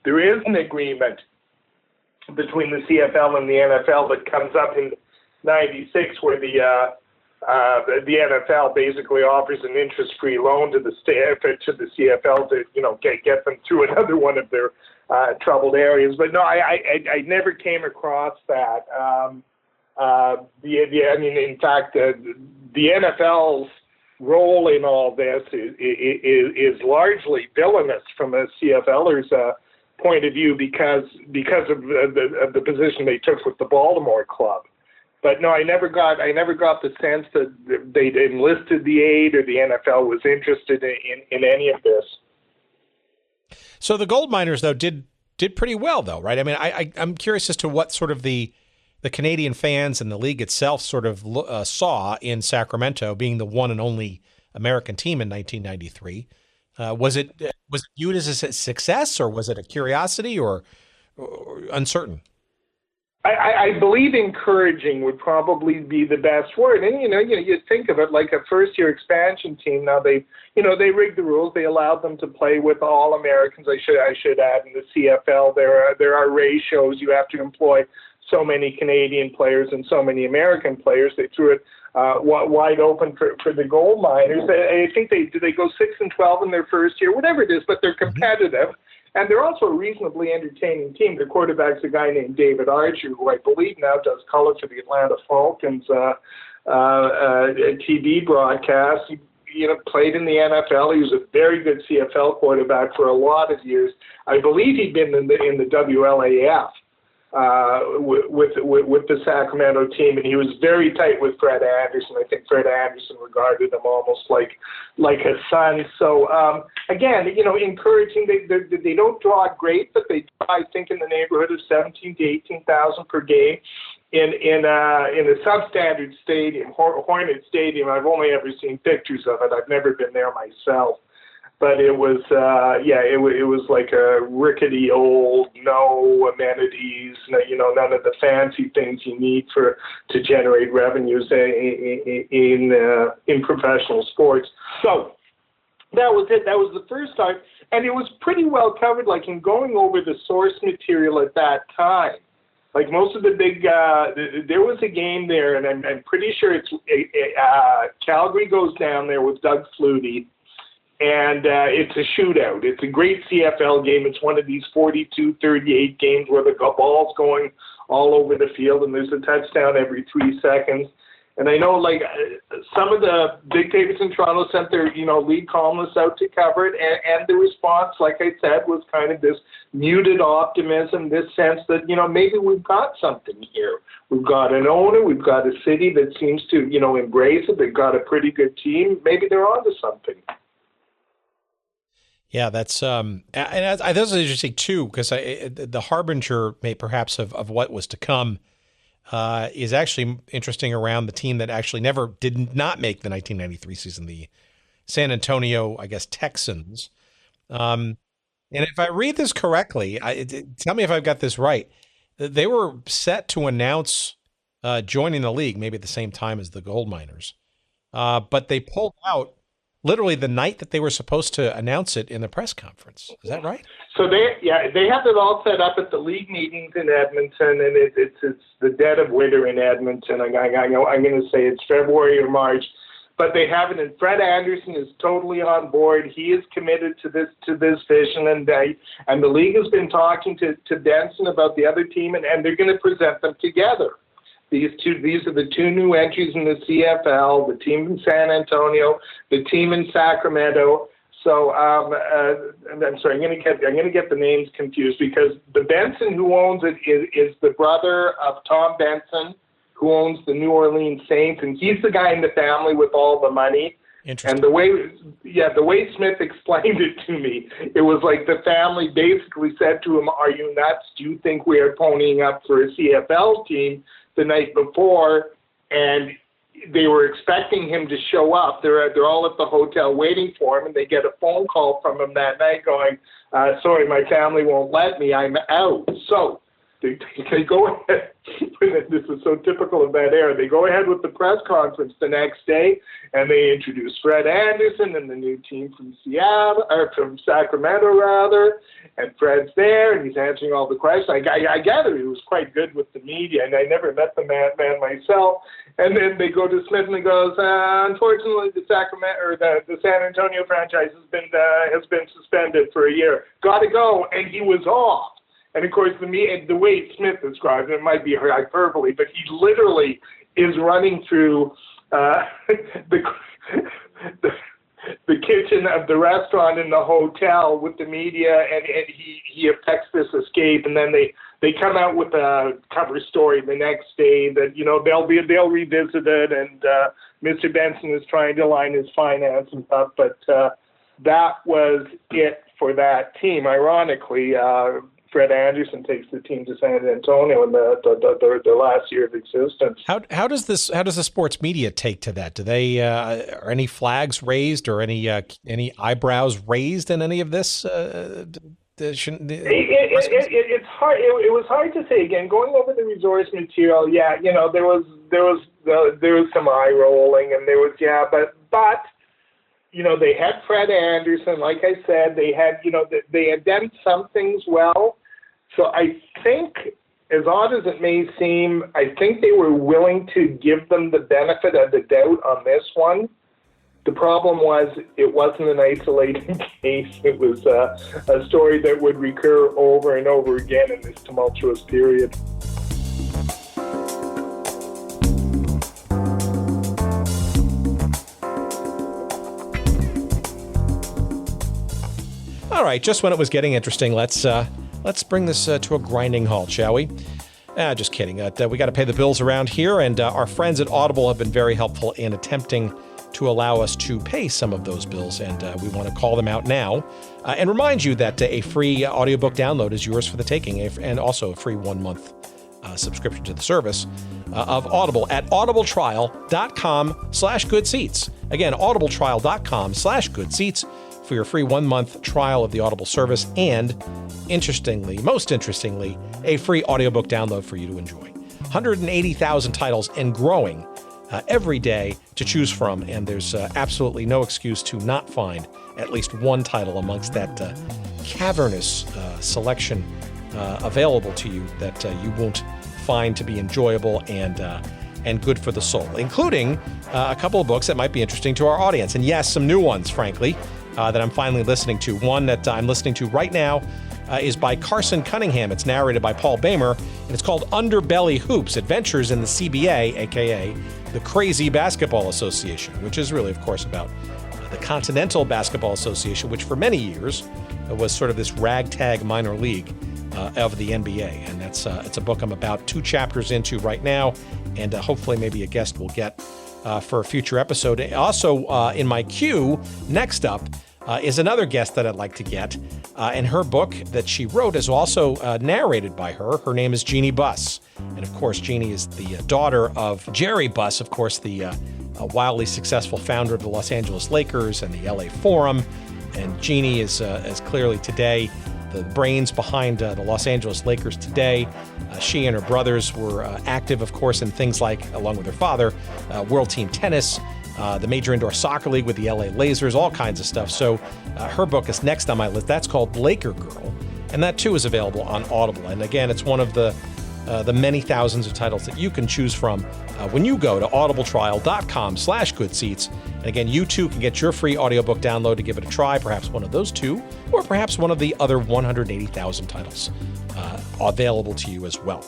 there is an agreement between the CFL and the NFL that comes up in '96, where the NFL basically offers an interest-free loan to the CFL to get them through another one of their troubled areas. But no, I never came across that. In fact, the NFL's role in all this is largely villainous from a CFLer's point of view because of the position they took with the Baltimore club. But no, I never got the sense that they'd enlisted the aid or the NFL was interested in any of this. So the Gold Miners, though, did pretty well, though, right? I mean, I'm curious as to what sort of the Canadian fans and the league itself sort of saw in Sacramento being the one and only American team in 1993. Was it viewed as a success, or was it a curiosity, or uncertain? I believe encouraging would probably be the best word. And you think of it like a first-year expansion team. Now they rigged the rules. They allowed them to play with all Americans. I should add, in the CFL there are ratios. You have to employ so many Canadian players and so many American players. They threw it wide open for the Gold Miners. I think they go 6-12 in their first year, whatever it is, but they're competitive. And they're also a reasonably entertaining team. The quarterback's a guy named David Archer, who I believe now does color for the Atlanta Falcons TV broadcast. He played in the NFL. He was a very good CFL quarterback for a lot of years. I believe he'd been in the WLAF with the Sacramento team, and he was very tight with Fred Anderson. I think Fred Anderson regarded him almost like a son. So again, encouraging. They don't draw great, but they draw, I think, in the neighborhood of 17,000 to 18,000 per game in a substandard stadium, Hornet Stadium. I've only ever seen pictures of it. I've never been there myself. But it was, it was like a rickety old, no amenities, none of the fancy things you need to generate revenues in professional sports. So that was it. That was the first time, and it was pretty well covered. Like in going over the source material at that time, like most of the big, there was a game there, and I'm pretty sure it's Calgary goes down there with Doug Flutie. And it's a shootout. It's a great CFL game. It's one of these 42-38 games where the ball's going all over the field and there's a touchdown every 3 seconds. And I know, like, some of the big papers in Toronto sent their, lead columnists out to cover it, and the response, like I said, was kind of this muted optimism, this sense that, maybe we've got something here. We've got an owner, we've got a city that seems to, embrace it. They've got a pretty good team. Maybe they're onto something. Yeah, that's and that's interesting too, because the harbinger, perhaps of what was to come, is actually interesting around the team that actually did not make the 1993 season, the San Antonio, I guess, Texans. And if I read this correctly, tell me if I've got this right. They were set to announce joining the league maybe at the same time as the Gold Miners, but they pulled out literally the night that they were supposed to announce it in the press conference. Is that right? So they have it all set up at the league meetings in Edmonton, and it's the dead of winter in Edmonton. I'm going to say it's February or March, but they have it. And Fred Anderson is totally on board. He is committed to this vision, and the league has been talking to Benson about the other team, and they're going to present them together. These are the two new entries in the CFL, the team in San Antonio, the team in Sacramento. So I'm sorry, I'm going to get the names confused, because the Benson who owns it is the brother of Tom Benson, who owns the New Orleans Saints, and he's the guy in the family with all the money. Interesting. And the way Smith explained it to me, it was like the family basically said to him, "Are you nuts? Do you think we are ponying up for a CFL team?" the night before, and they were expecting him to show up. They're all at the hotel waiting for him, and they get a phone call from him that night going, "Sorry, my family won't let me. I'm out." So they go ahead. This is so typical of that era. They go ahead with the press conference the next day, and they introduce Fred Anderson and the new team from from Sacramento, rather. And Fred's there, and he's answering all the questions. I gather he was quite good with the media, and I never met the man myself. And then they go to Smith, and he goes, "Unfortunately, the San Antonio franchise has been suspended for a year. Got to go," and he was off. And, of course, the way Smith described it might be hyperbole, but he literally is running through the kitchen of the restaurant in the hotel with the media, and he affects this escape. And then they come out with a cover story the next day that, they'll revisit it, and Mr. Benson is trying to line his finance and stuff. But that was it for that team. Ironically, Fred Anderson takes the team to San Antonio in the last year of existence. How does the sports media take to that? Do they are any flags raised or any eyebrows raised in any of this? It's hard. It was hard to say. Again, going over the resource material, there was some eye rolling, and there was but. They had Fred Anderson, like I said. They had done some things well. So I think, as odd as it may seem, I think they were willing to give them the benefit of the doubt on this one. The problem was it wasn't an isolated case. It was a story that would recur over and over again in this tumultuous period. All right, just when it was getting interesting, let's bring this to a grinding halt, shall we? Just kidding. We got to pay the bills around here, and our friends at Audible have been very helpful in attempting to allow us to pay some of those bills, and we want to call them out now and remind you that a free audiobook download is yours for the taking, and also a free 1-month subscription to the service of Audible at audibletrial.com/goodseats. Again, audibletrial.com/goodseats for your free 1-month trial of the Audible service, and most interestingly, a free audiobook download for you to enjoy. 180,000 titles and growing every day to choose from, and there's absolutely no excuse to not find at least one title amongst that cavernous selection available to you that you won't find to be enjoyable and good for the soul, including a couple of books that might be interesting to our audience. And yes, some new ones, frankly, that I'm finally listening to. One that I'm listening to right now is by Carson Cunningham. It's narrated by Paul Bamer, and it's called Underbelly Hoops, Adventures in the CBA, a.k.a. the Crazy Basketball Association, which is really, of course, about the Continental Basketball Association, which for many years was sort of this ragtag minor league of the NBA. And it's a book I'm about 2 chapters into right now, and hopefully maybe a guest will get for a future episode. Also, in my queue, next up, is another guest that I'd like to get. And her book that she wrote is also narrated by her. Her name is Jeannie Buss. And of course, Jeannie is the daughter of Jerry Buss, of course, the wildly successful founder of the Los Angeles Lakers and the LA Forum. And Jeannie is clearly today the brains behind the Los Angeles Lakers today. She and her brothers were active, of course, in things like, along with her father, World Team Tennis, the Major Indoor Soccer League with the LA Lasers, all kinds of stuff. So her book is next on my list. That's called Laker Girl, and that too is available on Audible. And again, it's one of the many thousands of titles that you can choose from when you go to audibletrial.com/goodseats. And again, you too can get your free audiobook download to give it a try, perhaps one of those 2, or perhaps one of the other 180,000 titles available to you as well.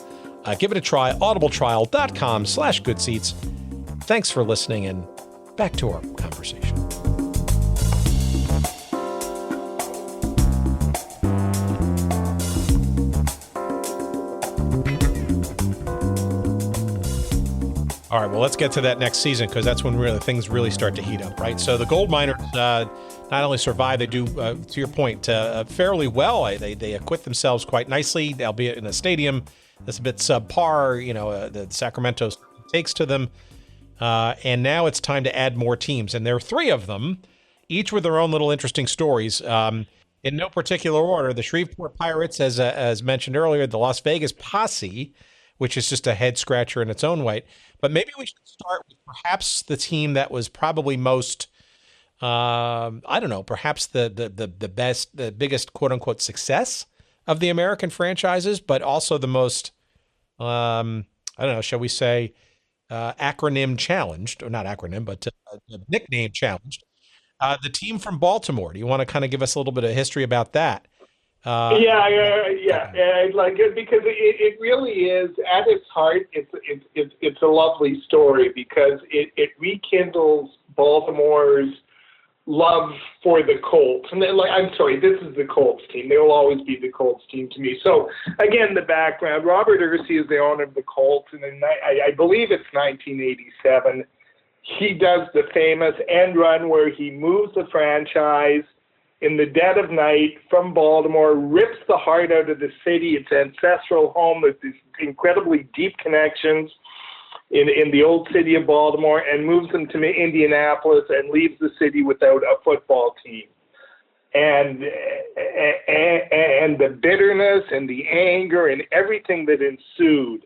Give it a try, audibletrial.com/goodseats. Thanks for listening, and back to our conversation. All right, well, let's get to that next season, because that's when really things really start to heat up, right? So the gold miners not only survive, they do, to your point, fairly well. They acquit themselves quite nicely, albeit in a stadium that's a bit subpar. The Sacramento takes to them. And now it's time to add more teams. And there are 3 of them, each with their own little interesting stories. In no particular order, the Shreveport Pirates, as mentioned earlier, the Las Vegas Posse, which is just a head scratcher in its own way. But maybe we should start with perhaps the team that was probably most, perhaps the best, the biggest quote unquote success of the American franchises, but also the most, shall we say, acronym challenged, or not acronym, but nickname challenged. The team from Baltimore. Do you want to kind of give us a little bit of history about that? I like it because it really is, at its heart, it's a lovely story, because it rekindles Baltimore's love for the Colts. And this is the Colts team. They will always be the Colts team to me. So again, the background: Robert Irsay is the owner of the Colts, and I believe it's 1987. He does the famous end run where he moves the franchise in the dead of night from Baltimore, rips the heart out of the city, its ancestral home with these incredibly deep connections in the old city of Baltimore, and moves them to Indianapolis and leaves the city without a football team. And the bitterness and the anger and everything that ensued.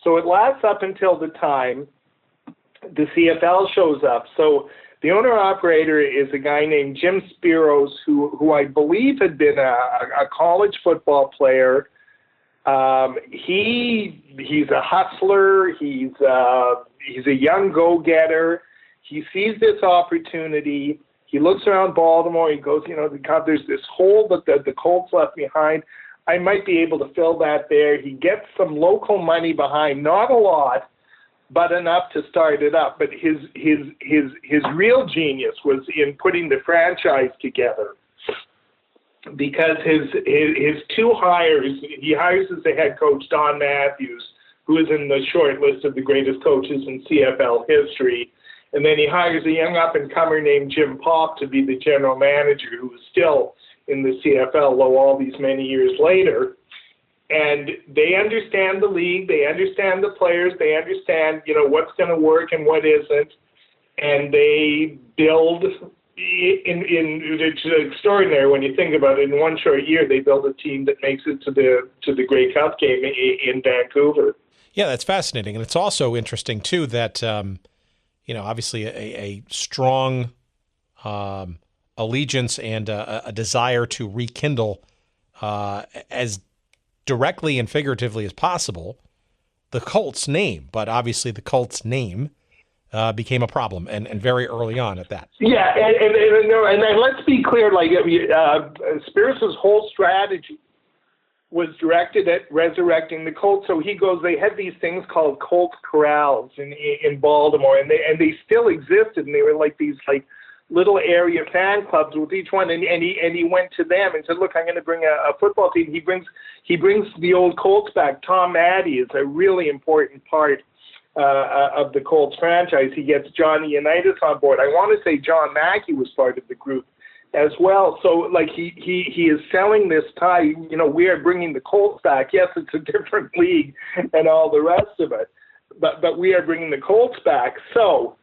So it lasts up until the time the CFL shows up. So the owner-operator is a guy named Jim Spiros, who I believe had been a college football player. He's a hustler. He's a young go-getter. He sees this opportunity. He looks around Baltimore. He goes, there's this hole that the Colts left behind. I might be able to fill that there. He gets some local money behind, not a lot, but enough to start it up. But his real genius was in putting the franchise together, because his 2 hires, he hires as the head coach Don Matthews, who is in the short list of the greatest coaches in CFL history, and then he hires a young up-and-comer named Jim Popp to be the general manager, who is still in the CFL, though all these many years later. And they understand the league, they understand the players, they understand, what's going to work and what isn't, and they build. It's extraordinary when you think about it. In one short year, they build a team that makes it to the Grey Cup game in Vancouver. Yeah, that's fascinating, and it's also interesting too that obviously a strong allegiance and a desire to rekindle as directly and figuratively as possible the Colts name, but obviously the Colts name became a problem, and very early on at that. Yeah, and let's be clear, Spiros' whole strategy was directed at resurrecting the Colts. So he goes, they had these things called Colts corrals in Baltimore, and they still existed, and they were like these like little area fan clubs with each one, and he went to them and said, look, I'm going to bring a football team. He brings the old Colts back. Tom Maddie is a really important part of the Colts franchise. He gets Johnny Unitas on board. I want to say John Mackey was part of the group as well. So like he is selling this tie, you know, we are bringing the Colts back. Yes, it's a different league and all the rest of it, but we are bringing the Colts back. So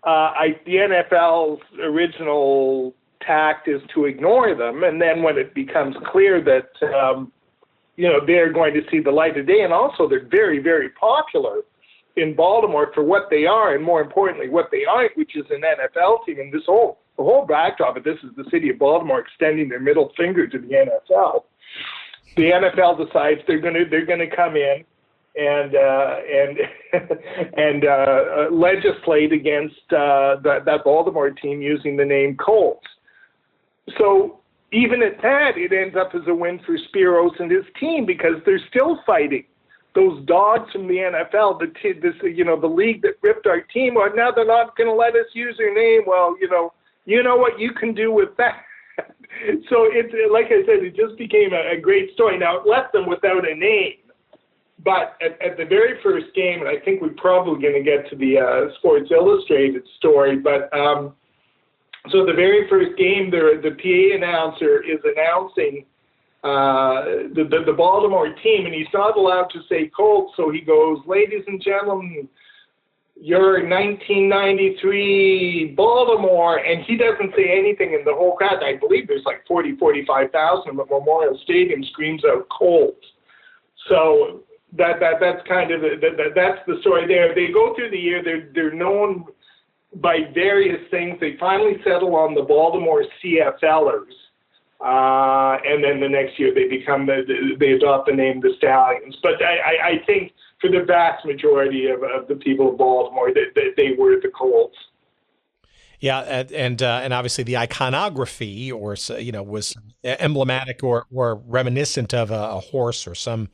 the NFL's original tact is to ignore them, and then when it becomes clear that you know, they're going to see the light of day, and also they're very, very popular in Baltimore for what they are, and more importantly, what they aren't, which is an NFL team. And the whole backdrop of this is the city of Baltimore extending their middle finger to the NFL. The NFL decides they're going to come in and legislate against that Baltimore team using the name Colts. So even at that, it ends up as a win for Spiros and his team, because they're still fighting those dogs from the NFL, the league that ripped our team. Well, now they're not going to let us use their name. Well, you know what you can do with that. So it's like I said, it just became a great story. Now it left them without a name, but at the very first game, and I think we're probably going to get to the Sports Illustrated story, but so the very first game, the PA announcer is announcing the Baltimore team, and he's not allowed to say Colts, so he goes, ladies and gentlemen, you're 1993 Baltimore, and he doesn't say anything, in the whole crowd, I believe there's like 45,000 at Memorial Stadium, screams out Colts. So that's kind of that's the story there. They go through the year, they're known by various things. They finally settle on the Baltimore CFLers. And then the next year they adopt the name the Stallions. But I think for the vast majority of the people of Baltimore, they were the Colts. Yeah, and obviously the iconography, or was emblematic or reminiscent of a horse or some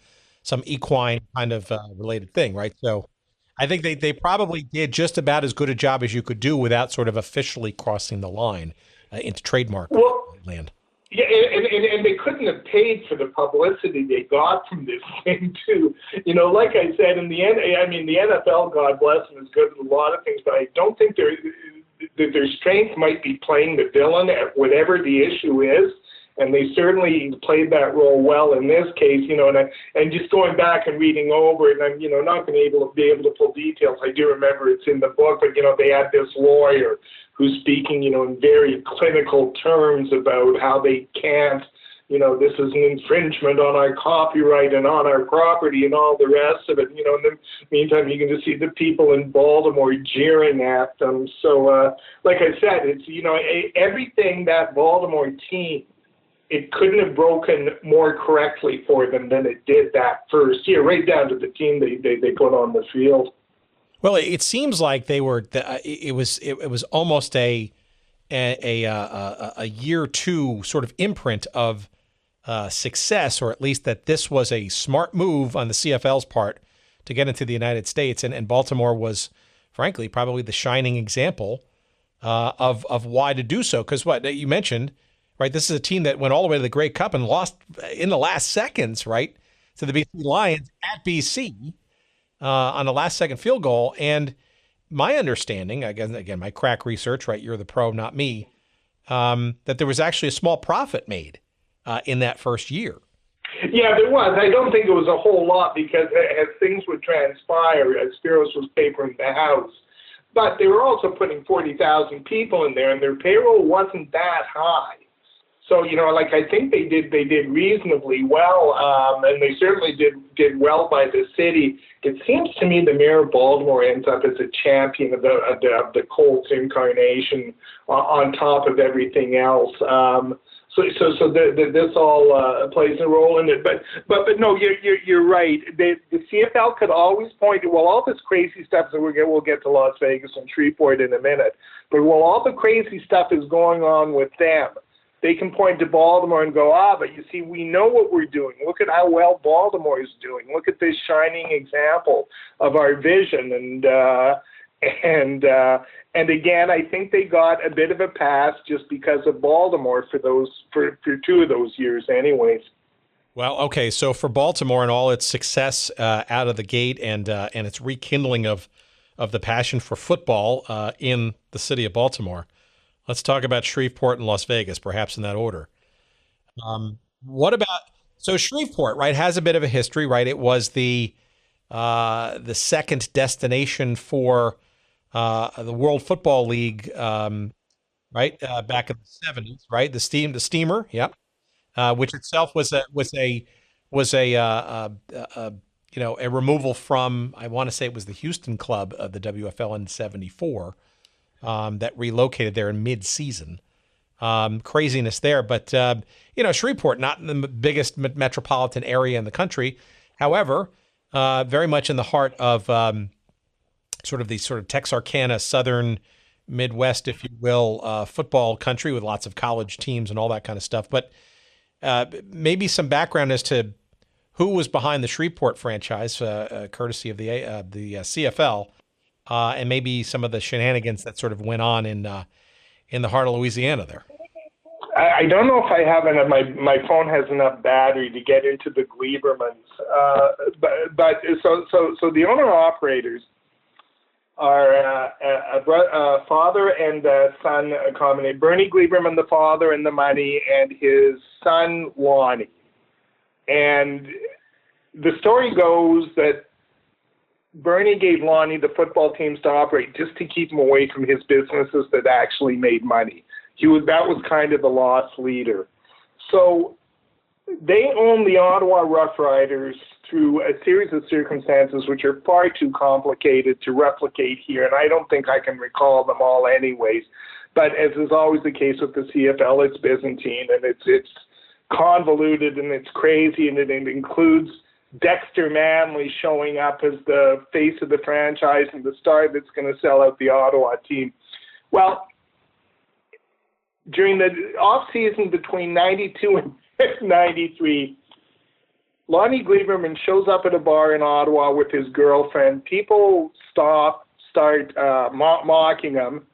equine kind of related thing, right? So I think they probably did just about as good a job as you could do without sort of officially crossing the line into trademark land. Yeah, and they couldn't have paid for the publicity they got from this thing, too. You know, like I said, in the end, I mean, the NFL, God bless them, is good at a lot of things, but I don't think their strength might be playing the villain at whatever the issue is, and they certainly played that role well in this case, you know, and just going back and reading over it, and I'm, not going to be able to pull details. I do remember it's in the book, but, they had this lawyer who's speaking, in very clinical terms about how they can't, this is an infringement on our copyright and on our property and all the rest of it. In the meantime, you can just see the people in Baltimore jeering at them. So, like I said, it's, everything that Baltimore team, it couldn't have broken more correctly for them than it did that first year, right down to the team they put on the field. Well, it seems like they were. It was almost a year two sort of imprint of success, or at least that this was a smart move on the CFL's part to get into the United States, and Baltimore was, frankly, probably the shining example of why to do so. Because what you mentioned, right? This is a team that went all the way to the Grey Cup and lost in the last seconds, right, to the BC Lions at BC. On the last-second field goal, and my understanding, again, my crack research, right? You're the pro, not me. That there was actually a small profit made in that first year. Yeah, there was. I don't think it was a whole lot, because as things would transpire, as Spiros was papering the house, but they were also putting 40,000 people in there, and their payroll wasn't that high. So, I think they did reasonably well, and they certainly did well by the city. It seems to me the mayor of Baltimore ends up as a champion of the Colts incarnation on top of everything else. So this all plays a role in it. But no, you're right. The CFL could always point to, all this crazy stuff, so we'll get to Las Vegas and Shreveport in a minute, but while all the crazy stuff is going on with them, they can point to Baltimore and go, but you see, we know what we're doing. Look at how well Baltimore is doing. Look at this shining example of our vision. And again, I think they got a bit of a pass just because of Baltimore for 2 of those years anyways. Well, okay, so for Baltimore and all its success out of the gate and its rekindling of the passion for football in the city of Baltimore, let's talk about Shreveport and Las Vegas, perhaps in that order. What about Shreveport? Right, has a bit of a history. Right, it was the second destination for the World Football League. Right, back in the 70s. Right, the steamer. Yep. Which itself was a removal from, I want to say it was the Houston club of the WFL in '74 that relocated there in mid-season. Craziness there, but Shreveport, not in the biggest metropolitan area in the country, however, very much in the heart of sort of Texarkana, southern Midwest, if you will, football country with lots of college teams and all that kind of stuff, but. Maybe some background as to who was behind the Shreveport franchise, courtesy of the CFL, and maybe some of the shenanigans that sort of went on in the heart of Louisiana there. I don't know if I have enough. My phone has enough battery to get into the Gleibermans, but so the owner operators are a father and a son combination. Bernie Gleiberman, the father, and the money, and his son Lonnie. And the story goes that Bernie gave Lonnie the football teams to operate just to keep him away from his businesses that actually made money. That was kind of the lost leader. So they own the Ottawa Rough Riders through a series of circumstances which are far too complicated to replicate here, and I don't think I can recall them all anyways. But as is always the case with the CFL, it's Byzantine, and it's convoluted, and it's crazy, and it includes Dexter Manley showing up as the face of the franchise and the star that's going to sell out the Ottawa team. Well, during the off-season between 92 and 93, Lonnie Gleiberman shows up at a bar in Ottawa with his girlfriend. People start mocking him.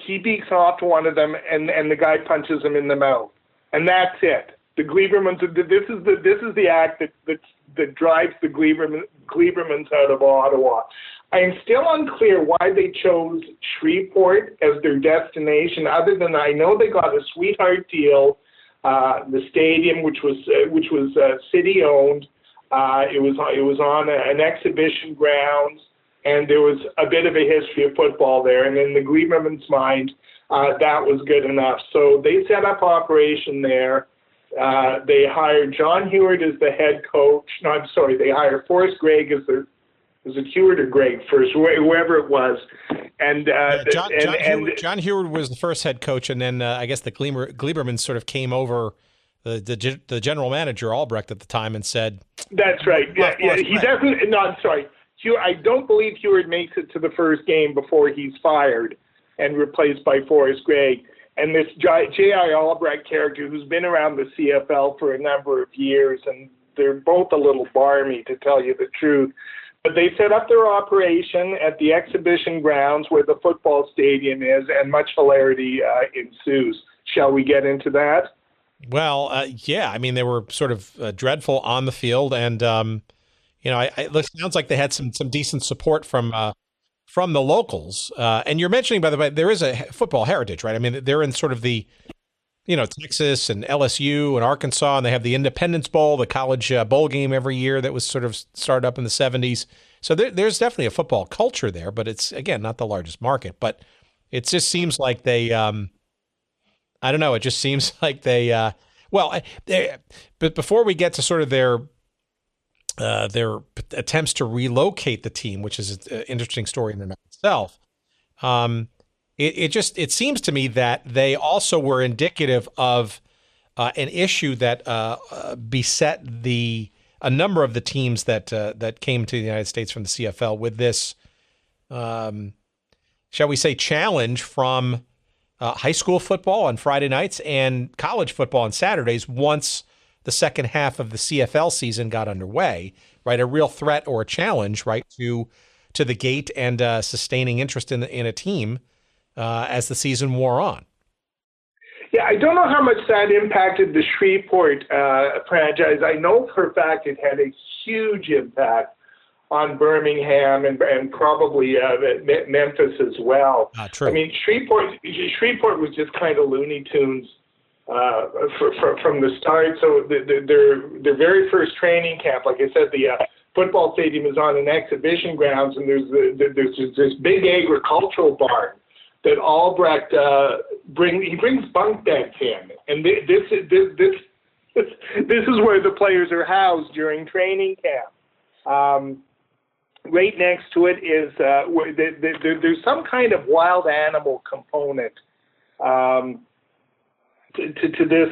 He beaks off to one of them, and the guy punches him in the mouth. And that's it. The Gleibermans. This is the act that drives the Gleibermans out of Ottawa. I am still unclear why they chose Shreveport as their destination, other than I know they got a sweetheart deal. The stadium, which was city owned, it was on an exhibition grounds, and there was a bit of a history of football there. And in the Gleiberman's mind, that was good enough. So they set up operation there. They hired John Hewitt as the head coach. No, I'm sorry. They hired Forrest Gregg as the was it Hewitt or Gregg first, whoever it was. And John Hewitt was the first head coach, and then I guess the Gleiberman sort of came over the general manager Albrecht at the time and said, "That's right. Yeah. He doesn't. No, I'm sorry. I don't believe Hewitt makes it to the first game before he's fired and replaced by Forrest Gregg. And this J.I. Albrecht character, who's been around the CFL for a number of years, and they're both a little barmy, to tell you the truth. But they set up their operation at the exhibition grounds where the football stadium is, and much hilarity ensues. Shall we get into that? Well, yeah. I mean, they were sort of dreadful on the field, and it sounds like they had some decent support from the locals. And you're mentioning, by the way, there is a football heritage, right? I mean, they're in sort of the Texas and LSU and Arkansas, and they have the Independence Bowl, the college bowl game every year that was sort of started up in the 70s. So there's definitely a football culture there, but it's, again, not the largest market. But it just seems like they, I don't know, it just seems like but before we get to sort of their attempts to relocate the team, which is an interesting story in and of itself, it seems to me that they also were indicative of an issue that beset a number of the teams that came to the United States from the CFL with this, shall we say, challenge from high school football on Friday nights and college football on Saturdays once the second half of the CFL season got underway, right? A real threat or a challenge, right, to the gate and sustaining interest in a team as the season wore on. Yeah, I don't know how much that impacted the Shreveport franchise. I know for a fact it had a huge impact on Birmingham and probably Memphis as well. True. I mean, Shreveport was just kind of Looney Tunes from the start. So their very first training camp, like I said, the football stadium is on an exhibition grounds, and there's this big agricultural barn that Albrecht brings bunk beds in, and this is where the players are housed during training camp. Right next to it is there's some kind of wild animal component to this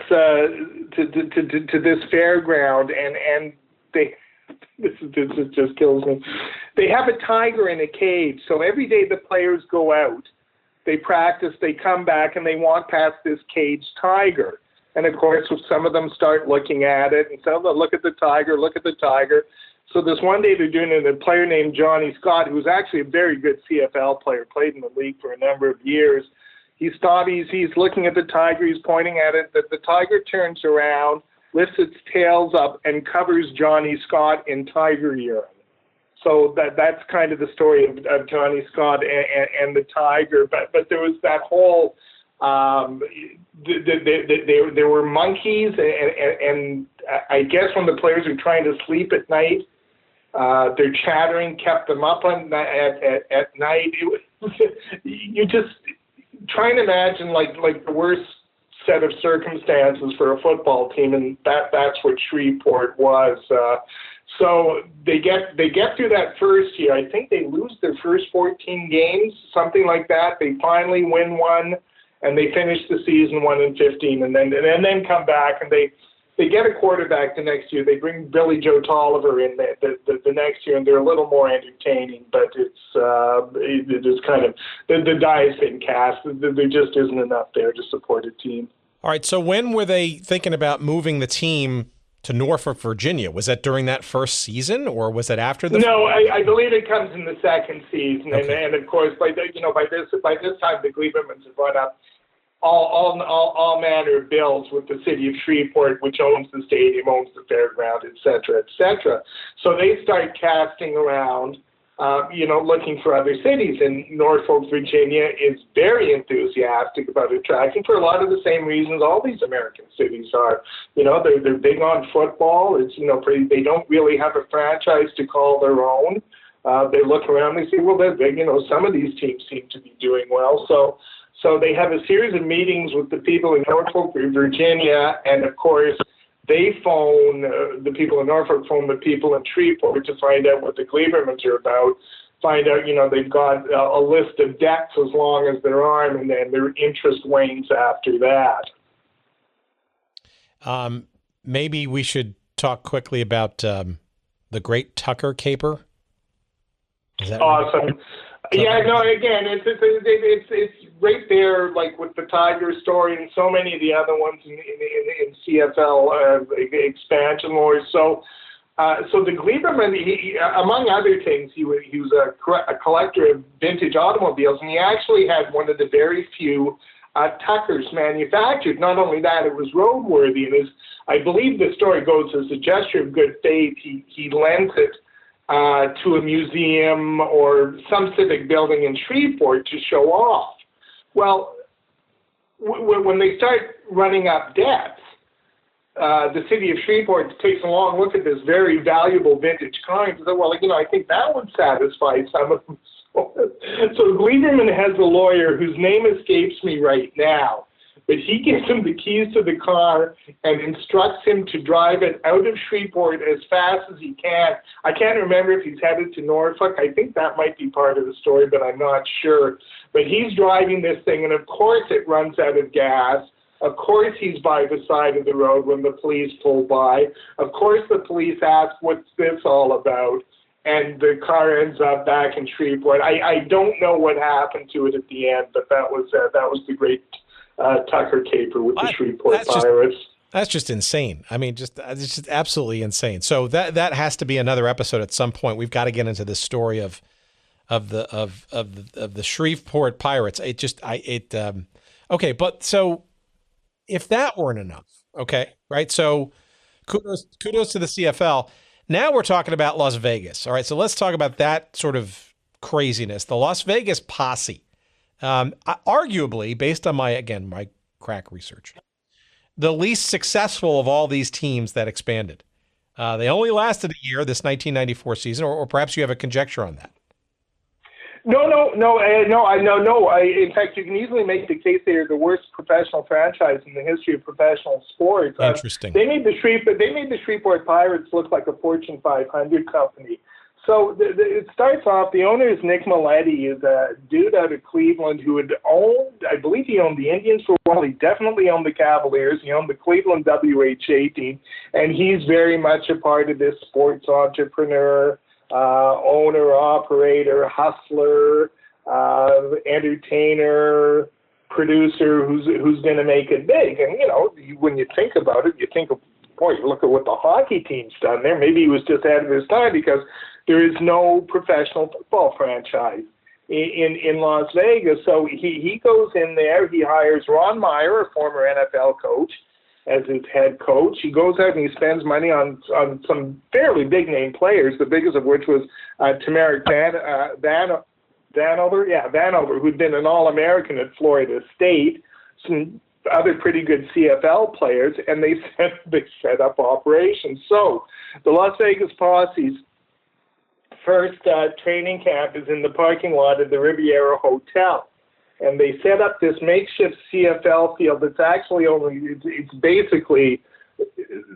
fairground, and this just kills me. They have a tiger in a cage, so every day the players go out, they practice, they come back, and they walk past this caged tiger. And of course, some of them start looking at it, and some of them look at the tiger, look at the tiger. So this one day they're doing it, a player named Johnny Scott, who's actually a very good CFL player, played in the league for a number of years. He's looking at the tiger, he's pointing at it, that the tiger turns around, lifts its tails up, and covers Johnny Scott in tiger urine. So that's kind of the story of Johnny Scott and the tiger. But there was that whole there were monkeys, and I guess when the players are trying to sleep at night, their chattering kept them up at night. You just trying to imagine like the worst set of circumstances for a football team, and that's what Shreveport was. So they get through that first year. I think they lose their first 14 games, something like that. They finally win one, and they finish the season 1-15, and then come back, and they get a quarterback the next year. They bring Billy Joe Tolliver in the next year, and they're a little more entertaining. But it's kind of the die has been cast. There just isn't enough there to support a team. All right. So when were they thinking about moving the team to Norfolk, Virginia? Was that during that first season, or was that after the? No, I believe it comes in the second season, okay. and of course by this time the Gleibermans have brought up all manner of bills with the city of Shreveport, which owns the stadium, owns the fairground, et cetera, et cetera. So they start casting around, looking for other cities. And Norfolk, Virginia is very enthusiastic about attracting for a lot of the same reasons all these American cities are. They're big on football. It's, they don't really have a franchise to call their own. They look around, they say, well, they're big. Some of these teams seem to be doing well. So they have a series of meetings with the people in Norfolk, Virginia, and of course they phone, the people in Norfolk phone the people in Shreveport to find out what the Gleibermans are about, find out, they've got a list of debts as long as their arm, and then their interest wanes after that. Maybe we should talk quickly about the Great Tucker Caper. Is that awesome? Yeah, no, again, it's right there, like with the Tiger story and so many of the other ones in CFL expansion wars. So the Gleiberman, he, among other things, he was a collector of vintage automobiles, and he actually had one of the very few Tuckers manufactured. Not only that, it was roadworthy, and I believe the story goes as a gesture of good faith, he lent it to a museum or some civic building in Shreveport to show off. Well, when they start running up debts, the city of Shreveport takes a long look at this very valuable vintage car and says, well, I think that would satisfy some of them. So Gleiberman has a lawyer whose name escapes me right now, but he gives him the keys to the car and instructs him to drive it out of Shreveport as fast as he can. I can't remember if he's headed to Norfolk. I think that might be part of the story, but I'm not sure. But he's driving this thing, and of course it runs out of gas. Of course he's by the side of the road when the police pull by. Of course the police ask, what's this all about? And the car ends up back in Shreveport. I don't know what happened to it at the end, but that was the Great Tucker caper with the Shreveport Pirates. That's just insane. I mean, it's just absolutely insane. So that has to be another episode at some point. We've got to get into this story of the Shreveport Pirates. Okay, but so if that weren't enough, okay, right? So kudos to the CFL. Now we're talking about Las Vegas. All right, so let's talk about that sort of craziness. The Las Vegas Posse, arguably, based on my crack research, the least successful of all these teams that expanded. They only lasted a year, this 1994 season, or perhaps you have a conjecture on that. No. In fact, you can easily make the case they are the worst professional franchise in the history of professional sports. Interesting. They made the Shreveport Pirates look like a Fortune 500 company. So it starts off, the owner is Nick Maletti, is a dude out of Cleveland who had owned, I believe he owned the Indians for a while. He definitely owned the Cavaliers. He owned the Cleveland WHA team. And he's very much a part of this sports entrepreneur, owner, operator, hustler, entertainer, producer who's going to make it big. And, when you think about it, you think of, boy, look at what the hockey team's done there. Maybe he was just ahead of his time because there is no professional football franchise in Las Vegas. So he goes in there. He hires Ron Meyer, a former NFL coach, as his head coach. He goes out and he spends money on some fairly big-name players, the biggest of which was Tamarick Vanover, who'd been an All-American at Florida State, some other pretty good CFL players, and they set up operations. So the Las Vegas Posse's first training camp is in the parking lot of the Riviera Hotel. And they set up this makeshift CFL field. It's actually it's basically,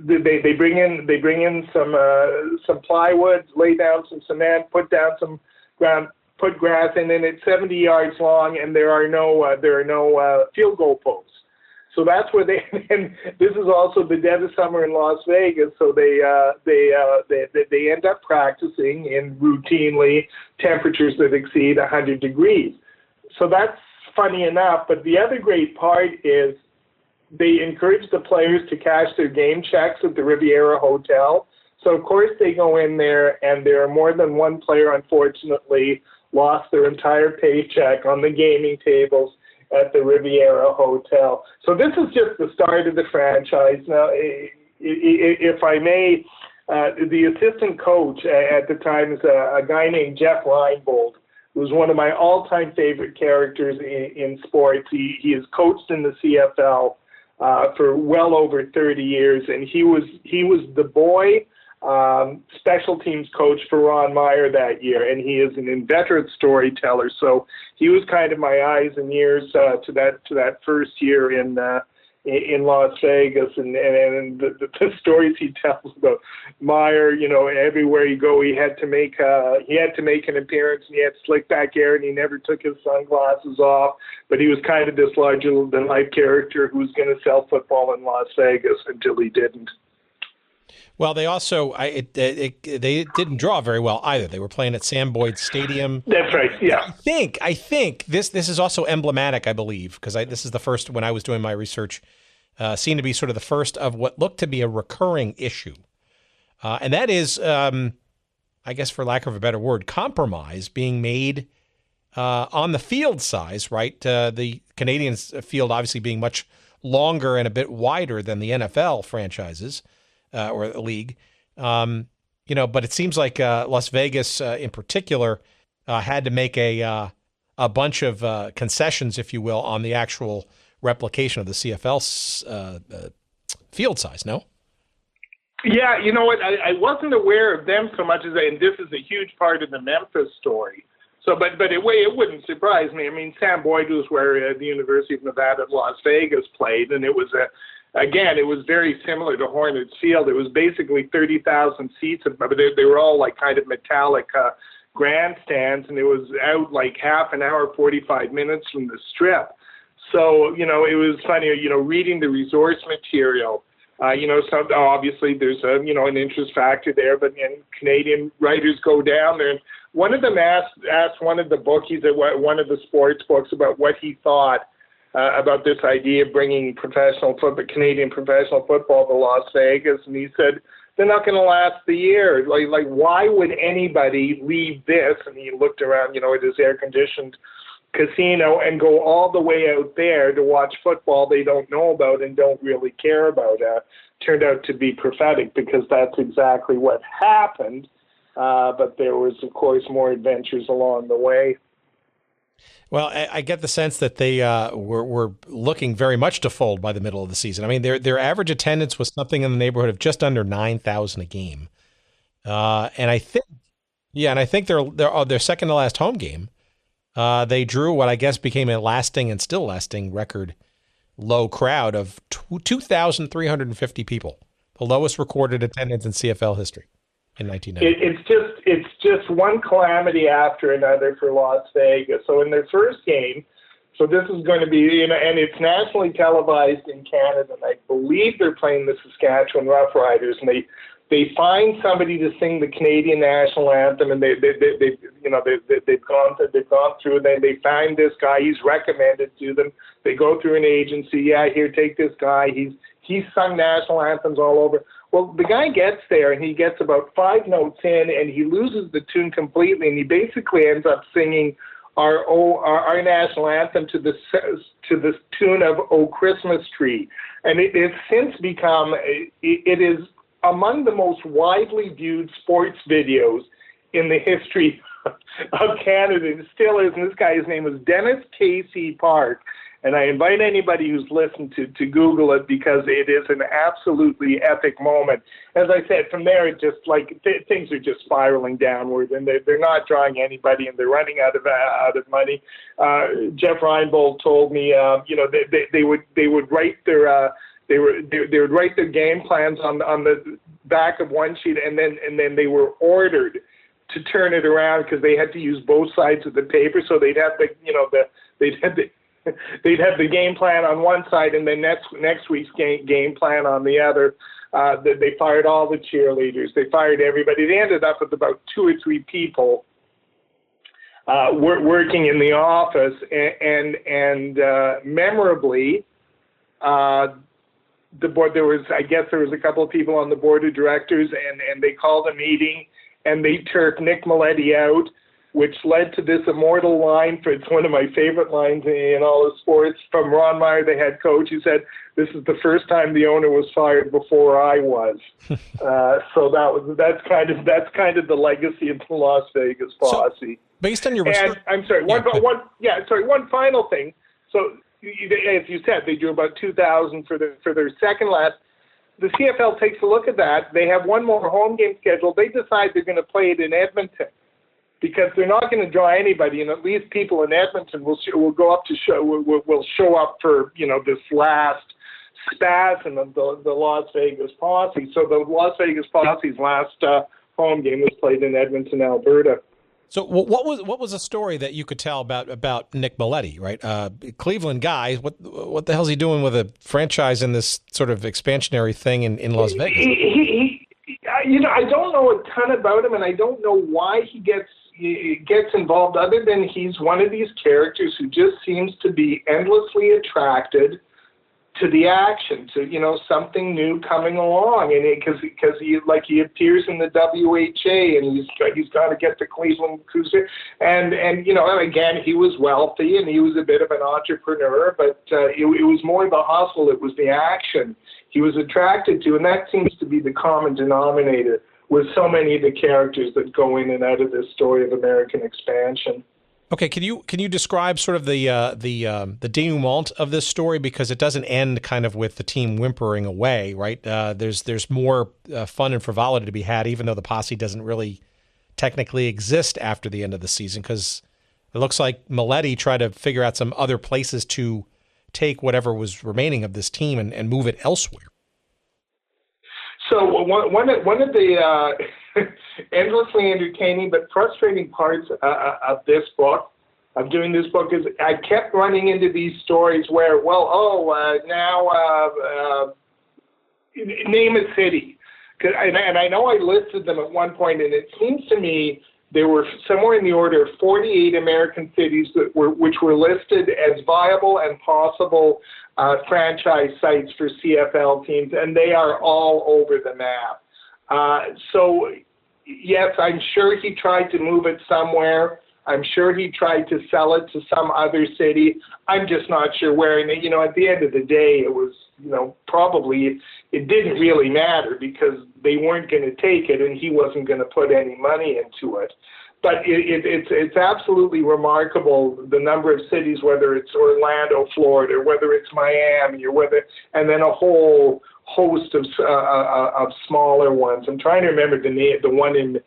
they bring in some plywood, lay down some cement, put down some ground, put grass in, and it's 70 yards long, and there are no field goal posts. So that's where and this is also the dead of summer in Las Vegas, so they end up practicing in routinely temperatures that exceed 100 degrees. So that's funny enough, but the other great part is they encourage the players to cash their game checks at the Riviera Hotel. So, of course, they go in there, and there are more than one player, unfortunately, lost their entire paycheck on the gaming tables at the Riviera Hotel. So this is just the start of the franchise. Now, if I may, the assistant coach at the time is a guy named Jeff Reinbold, who's one of my all-time favorite characters in sports. He has coached in the CFL for well over 30 years, and he was the boy special teams coach for Ron Meyer that year, and he is an inveterate storyteller. So he was kind of my eyes and ears to that first year in Las Vegas, and the stories he tells about Meyer. Everywhere you go, he had to make an appearance, and he had slick back hair, and he never took his sunglasses off. But he was kind of this larger-than-life character who was going to sell football in Las Vegas until he didn't. Well, they also they didn't draw very well either. They were playing at Sam Boyd Stadium. That's right. Yeah. I think this is also emblematic, I believe, because this is the first, when I was doing my research, seemed to be sort of the first of what looked to be a recurring issue, and that is, I guess, for lack of a better word, compromise being made on the field size. Right, the Canadians field obviously being much longer and a bit wider than the NFL franchises. Or the league, but it seems like Las Vegas in particular had to make a bunch of concessions, if you will, on the actual replication of the CFL field size, no? Yeah, you know what? I wasn't aware of them so much as and this is a huge part of the Memphis story. So, but it wouldn't surprise me. I mean, Sam Boyd was where the University of Nevada at Las Vegas played, and it was Again, it was very similar to Hornets Field. It was basically 30,000 seats, but they were all like kind of metallic grandstands, and it was out like half an hour, 45 minutes from the Strip. So, it was funny, reading the resource material. Obviously there's an interest factor there, but Canadian writers go down there. And one of them asked one of the bookies at one of the sports books about what he thought about this idea of bringing Canadian professional football to Las Vegas, and he said they're not going to last the year. Like, why would anybody leave this? And he looked around, at his air-conditioned casino and go all the way out there to watch football they don't know about and don't really care about. Turned out to be prophetic, because that's exactly what happened. But there was, of course, more adventures along the way. Well, I get the sense that they were looking very much to fold by the middle of the season. I mean, their average attendance was something in the neighborhood of just under 9,000 a game, and I think their second to last home game, they drew what I guess became a lasting and still lasting record low crowd of 2,350 people, the lowest recorded attendance in CFL history in 1990. It's just one calamity after another for Las Vegas. So in their first game, so this is going to be, and it's nationally televised in Canada, and I believe they're playing the Saskatchewan Roughriders, and they find somebody to sing the Canadian national anthem, and they've gone through, and then they find this guy. He's recommended to them. They go through an agency. Yeah, here, take this guy. He's sung national anthems all over. Well, the guy gets there, and he gets about 5 notes in, and he loses the tune completely, and he basically ends up singing our national anthem to the tune of "Oh Christmas Tree," and it's since become it is among the most widely viewed sports videos in the history of Canada. It still is. And this guy's name is Dennis Casey Park. And I invite anybody who's listened to Google it, because it is an absolutely epic moment. As I said, from there, it just things are just spiraling downward, and they're not drawing anybody, and they're running out of money. Jeff Reinbold told me, they would write their they would write their game plans on the back of one sheet, and then they were ordered to turn it around, because they had to use both sides of the paper. So they'd have they'd have the game plan on one side, and then next week's game plan on the other. They fired all the cheerleaders. They fired everybody. They ended up with about 2 or 3 people working in the office, and memorably, the board. There was a couple of people on the board of directors, and they called a meeting, and they turfed Nick Maletti out, which led to this immortal line. It's one of my favorite lines in all of sports, from Ron Meyer, the head coach. He said, "This is the first time the owner was fired before I was." So that's kind of the legacy of the Las Vegas Posse. So, based on your research, I'm sorry. One final thing. So, as you said, they drew about 2,000 for their second last. The CFL takes a look at that. They have one more home game scheduled. They decide they're going to play it in Edmonton, because they're not going to draw anybody, and at least people in Edmonton will go up to will show up for this last spasm of the Las Vegas Posse. So the Las Vegas Posse's last home game was played in Edmonton, Alberta. So what was a story that you could tell about Nick Maletti, right? Cleveland guy. What the hell's he doing with a franchise in this sort of expansionary thing in Las Vegas? I don't know a ton about him, and I don't know why he gets involved, other than he's one of these characters who just seems to be endlessly attracted to the action, to something new coming along, and because he appears in the WHA, and he's got to get the Cleveland Cruiser, and again, he was wealthy, and he was a bit of an entrepreneur, but it was more the hustle, it was the action he was attracted to, and that seems to be the common denominator with so many of the characters that go in and out of this story of American expansion. Okay, can you describe sort of the denouement of this story, because it doesn't end kind of with the team whimpering away, right? There's more fun and frivolity to be had, even though the Posse doesn't really technically exist after the end of the season, because it looks like Maletti tried to figure out some other places to take whatever was remaining of this team and move it elsewhere. So one of the endlessly entertaining but frustrating parts of this book, of doing this book, is I kept running into these stories where, name a city. And I know I listed them at one point, and it seems to me there were somewhere in the order of 48 American cities which were listed as viable and possible franchise sites for CFL teams, and they are all over the map. So, yes, I'm sure he tried to move it somewhere. I'm sure he tried to sell it to some other city. I'm just not sure where. And, at the end of the day, it was, probably it didn't really matter because they weren't going to take it and he wasn't going to put any money into it. But it's absolutely remarkable the number of cities, whether it's Orlando, Florida, or whether it's Miami, and then a whole host of smaller ones. I'm trying to remember the one in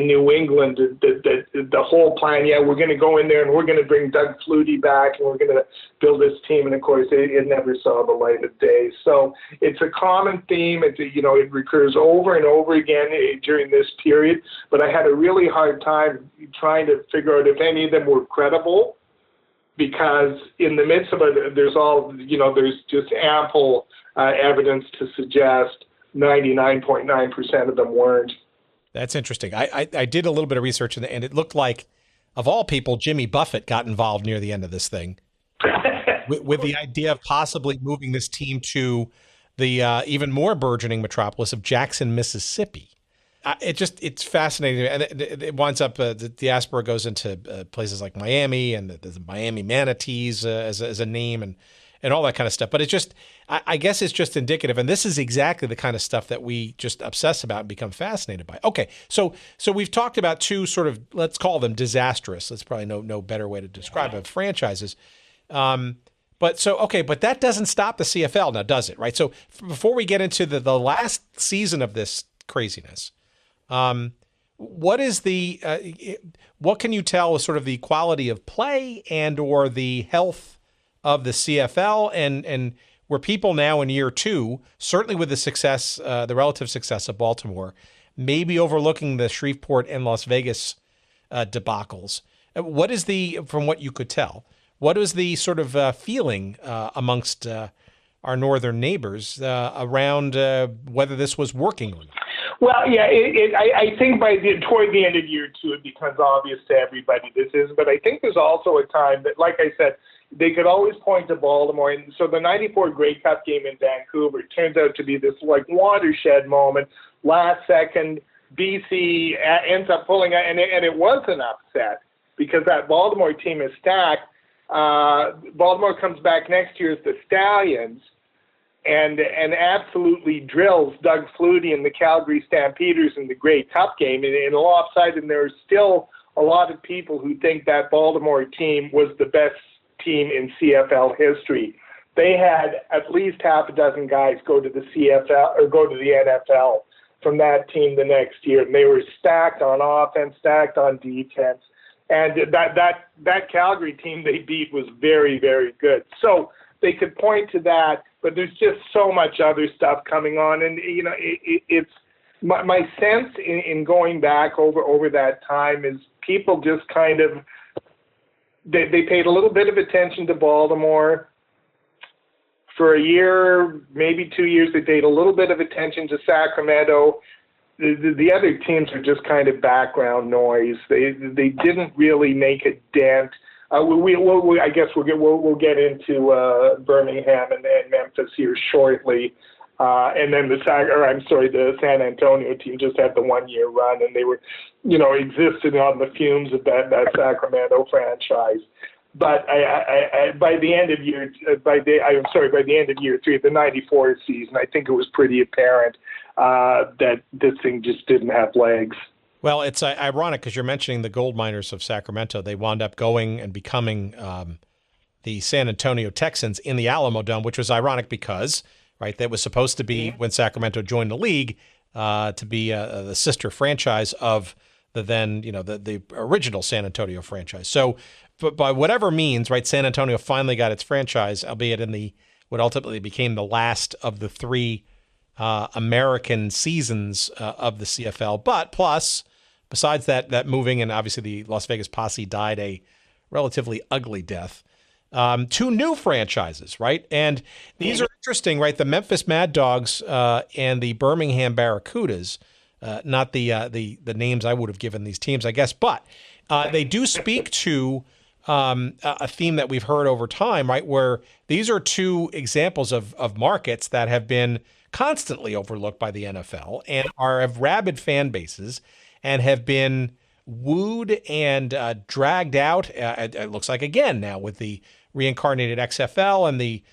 New England. The whole plan. Yeah, we're going to go in there and we're going to bring Doug Flutie back and we're going to build this team. And of course, it never saw the light of day. So it's a common theme. It recurs over and over again during this period. But I had a really hard time trying to figure out if any of them were credible, because in the midst of it, there's just ample evidence to suggest 99.9% of them weren't. That's interesting. I did a little bit of research, and it looked like, of all people, Jimmy Buffett got involved near the end of this thing with the idea of possibly moving this team to the even more burgeoning metropolis of Jackson, Mississippi. It's fascinating, and it winds up the diaspora goes into places like Miami, and the Miami Manatees as a name, and all that kind of stuff. But I guess it's just indicative, and this is exactly the kind of stuff that we just obsess about and become fascinated by. Okay, so we've talked about two sort of, let's call them disastrous. That's probably no better way to describe it, franchises. But that doesn't stop the CFL now, does it? Right. So before we get into the last season of this craziness, what is what can you tell is sort of the quality of play and or the health of the CFL, and where people now in year two, certainly with the success, the relative success of Baltimore, maybe overlooking the Shreveport and Las Vegas debacles. What is from what you could tell, what is the sort of feeling amongst our northern neighbors around whether this was working or not? Well, yeah, I think toward the end of year two, it becomes obvious to everybody this is. But I think there's also a time that, like I said, they could always point to Baltimore. And so the 94 Grey Cup game in Vancouver turns out to be this watershed moment. Last second, BC ends up pulling out, and it was an upset because that Baltimore team is stacked. Baltimore comes back next year as the Stallions and absolutely drills Doug Flutie and the Calgary Stampeders in the Grey Cup game in a lopsided. And there's still a lot of people who think that Baltimore team was the best team in CFL history. They had at least half a dozen guys go to the CFL or go to the NFL from that team the next year, and they were stacked on offense, stacked on defense, and that Calgary team they beat was very, very good. So they could point to that, but there's just so much other stuff coming on, and it's my sense in going back over that time is people just kind of. They paid a little bit of attention to Baltimore. For a year, maybe 2 years, they paid a little bit of attention to Sacramento. The other teams are just kind of background noise. They didn't really make a dent. I guess we'll get into Birmingham and Memphis here shortly. And then the San Antonio team just had the 1 year run, and they were, existed on the fumes of that Sacramento franchise. But by the end of year three, the '94 season, I think it was pretty apparent that this thing just didn't have legs. Well, it's ironic because you're mentioning the gold miners of Sacramento. They wound up going and becoming the San Antonio Texans in the Alamo Dome, which was ironic because. Right, that was supposed to be when Sacramento joined the league to be the sister franchise of the then, the original San Antonio franchise. So, but by whatever means, right, San Antonio finally got its franchise, albeit in what ultimately became the last of the three American seasons of the CFL. But plus, besides that moving, and obviously the Las Vegas Posse died a relatively ugly death. Two new franchises, right? And these are interesting, right? The Memphis Mad Dogs and the Birmingham Barracudas not the names I would have given these teams, I guess. But they do speak to a theme that we've heard over time, right? Where these are two examples of markets that have been constantly overlooked by the NFL and have rabid fan bases and have been wooed and dragged out. It looks like again now with the reincarnated XFL and the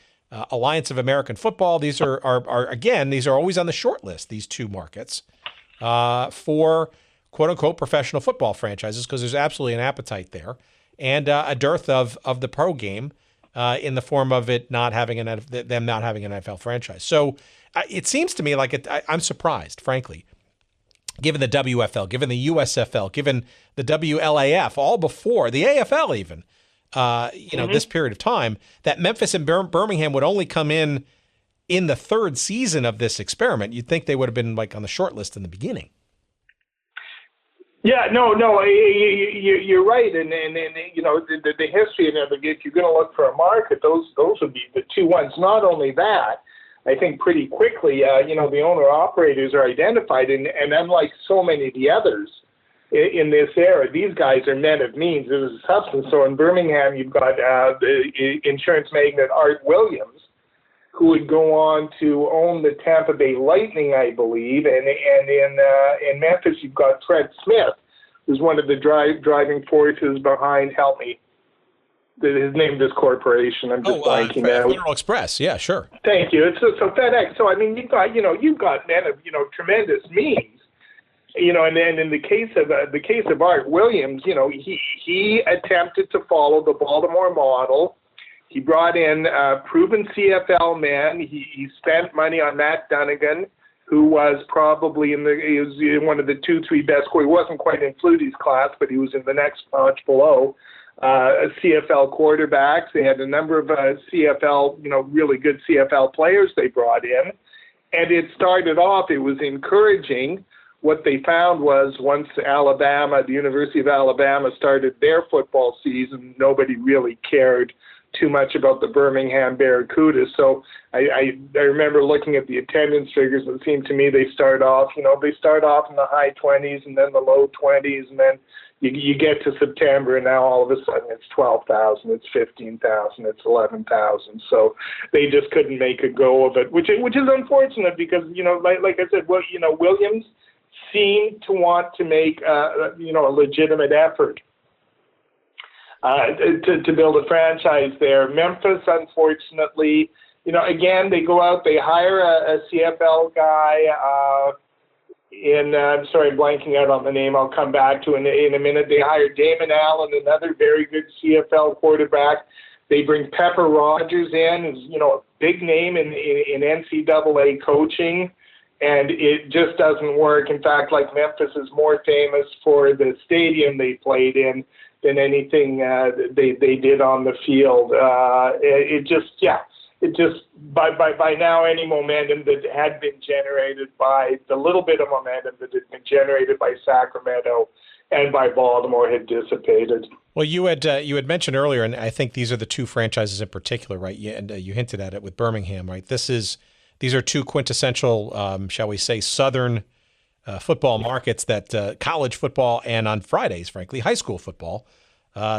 Alliance of American Football. These are again, these are always on the short list, these two markets, for quote unquote professional football franchises, because there's absolutely an appetite there and a dearth of the pro game in the form of it not having them not having an NFL franchise. So it seems to me like I'm surprised, frankly, given the WFL, given the USFL, given the WLAF, all before the AFL even, this period of time, that Memphis and Birmingham would only come in the third season of this experiment. You'd think they would have been like on the short list in the beginning. Yeah, no, you're right, and the history and everything. If you're going to look for a market, those would be the two ones. Not only that, I think pretty quickly, the owner-operators are identified, and unlike so many of the others in this era, these guys are men of means. There's a substance. So in Birmingham, you've got the insurance magnate Art Williams, who would go on to own the Tampa Bay Lightning, I believe, and in Memphis, you've got Fred Smith, who's one of the driving forces behind. Help me. His name of this corporation. I'm just blanking out. Federal Express. Yeah, sure. Thank you. So FedEx. So I mean, you've got men of tremendous means. And then in the case of Art Williams, he attempted to follow the Baltimore model. He brought in proven CFL men. He spent money on Matt Dunnigan, who was probably he was one of the 2-3 best. He wasn't quite in Flutie's class, but he was in the next notch below. CFL quarterbacks. They had a number of CFL, really good CFL players they brought in. And it started off, it was encouraging. What they found was once the University of Alabama started their football season, nobody really cared too much about the Birmingham Barracudas. So I remember looking at the attendance figures. It seemed to me they start off in the high 20s and then the low 20s, and then you get to September, and now all of a sudden it's 12,000, it's 15,000, it's 11,000. So they just couldn't make a go of it, which is unfortunate because like I said, Williams seemed to want to make a legitimate effort to build a franchise there. Memphis, unfortunately, again, they go out, they hire a CFL guy. I'm sorry, I'm blanking out on the name. I'll come back to in a minute. They hire Damon Allen, another very good CFL quarterback. They bring Pepper Rogers in, who's a big name in NCAA coaching, and it just doesn't work. In fact, like Memphis is more famous for the stadium they played in than anything they did on the field. By now, any momentum that had been generated by the little bit of momentum that had been generated by Sacramento and by Baltimore had dissipated. Well, you had mentioned earlier, and I think these are the two franchises in particular, right? You hinted at it with Birmingham, right? These are two quintessential, shall we say, Southern football markets that college football and on Fridays, frankly, high school football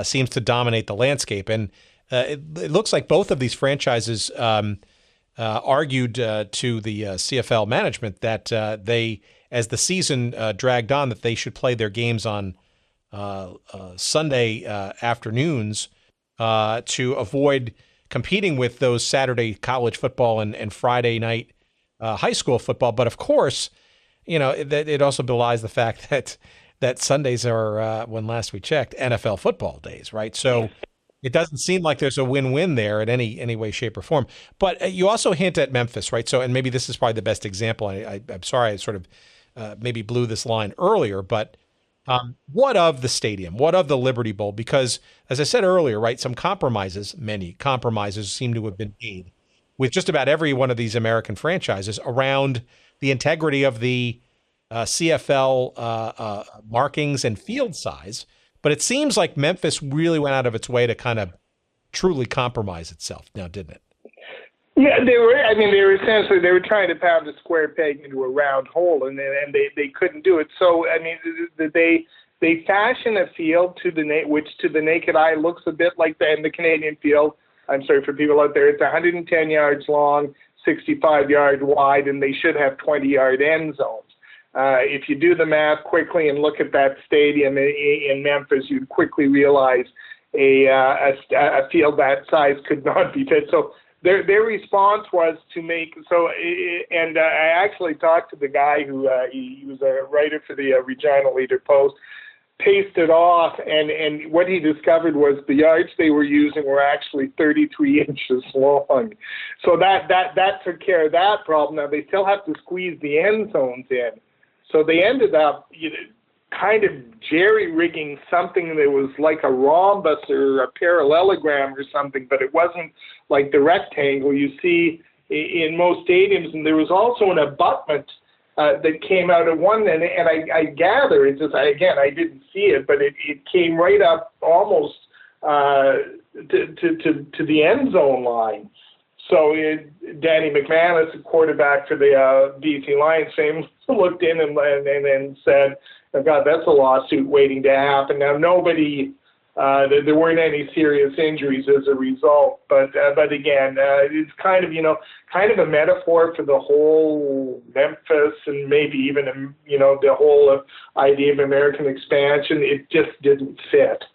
seems to dominate the landscape. And it looks like both of these franchises argued to the CFL management that they, as the season dragged on, that they should play their games on Sunday afternoons to avoid competing with those Saturday college football and Friday night high school football. But of course, it also belies the fact that Sundays are, when last we checked, NFL football days, right? So it doesn't seem like there's a win-win there in any way, shape, or form. But you also hint at Memphis, right? So, and maybe this is probably the best example. I'm sorry I sort of maybe blew this line earlier, but what of the stadium? What of the Liberty Bowl? Because, as I said earlier, right, many compromises seem to have been made with just about every one of these American franchises around the integrity of the CFL markings and field size. But it seems like Memphis really went out of its way to kind of truly compromise itself now, didn't it? Yeah, they were. I mean, they were trying to pound a square peg into a round hole, and they couldn't do it. So, I mean, they fashion a field which to the naked eye looks a bit like the Canadian field. I'm sorry for people out there. It's 110 yards long, 65 yards wide, and they should have 20-yard end zones. If you do the math quickly and look at that stadium in Memphis, you'd quickly realize a field that size could not be fit. So their response was to make so. And I actually talked to the guy who he was a writer for the Regina Leader Post. Pasted off, and what he discovered was the yards they were using were actually 33 inches long. So that took care of that problem. Now they still have to squeeze the end zones in. So they ended up kind of jerry-rigging something that was like a rhombus or a parallelogram or something, but it wasn't like the rectangle you see in most stadiums. And there was also an abutment that came out at one end, and I gather, it's just, again, I didn't see it, but it came right up almost to the end zone line. So Danny McManus, the quarterback for the BC Lions, looked in and said, oh, God, that's a lawsuit waiting to happen. Now, nobody, there weren't any serious injuries as a result. But again, it's kind of a metaphor for the whole Memphis and maybe even, the whole idea of American expansion. It just didn't fit.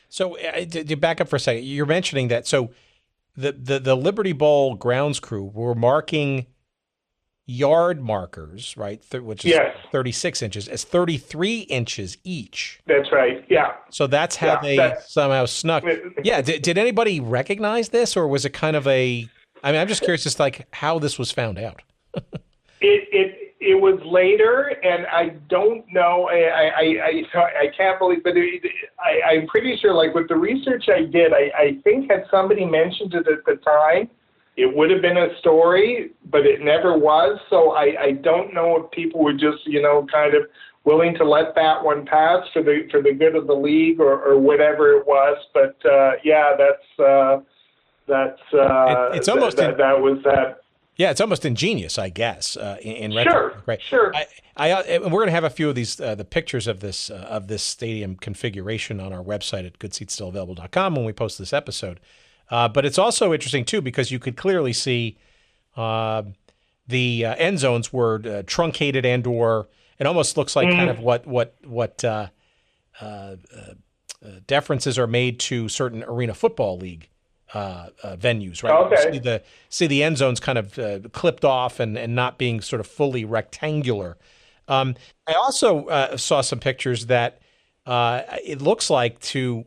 So to back up for a second, you're mentioning that. So the Liberty Bowl grounds crew were marking yard markers, right, which is 36 inches, as 33 inches each. That's right, yeah. So that's how they somehow snuck. Yeah, did anybody recognize this, or was it kind of I'm just curious as to like how this was found out. It was later, and I don't know. I can't believe, but I'm pretty sure. Like with the research I did, I think had somebody mentioned it at the time, it would have been a story, but it never was. So I don't know if people were just kind of willing to let that one pass for the good of the league or whatever it was. But it's almost that was that. Yeah, it's almost ingenious, I guess. In sure, right? Sure. We're going to have a few of these the pictures of this stadium configuration on our website at goodseatsstillavailable.com when we post this episode. But it's also interesting too because you could clearly see the end zones were truncated and/or it almost looks like kind of what deferences are made to certain Arena Football League venues, right? Okay. You see the end zones kind of clipped off and not being sort of fully rectangular. I also saw some pictures that it looks like to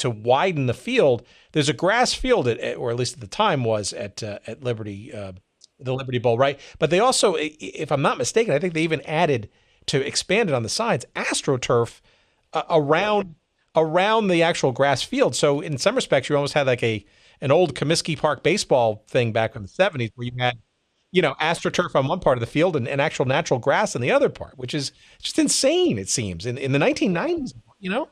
widen the field. There's a grass field or at least at the time was at Liberty, the Liberty Bowl, right? But they also, if I'm not mistaken, I think they even added to expand it on the sides, AstroTurf around the actual grass field. So in some respects, you almost had like an old Comiskey Park baseball thing back in the 70s where you had, AstroTurf on one part of the field and actual natural grass in the other part, which is just insane, it seems. In the 1990s,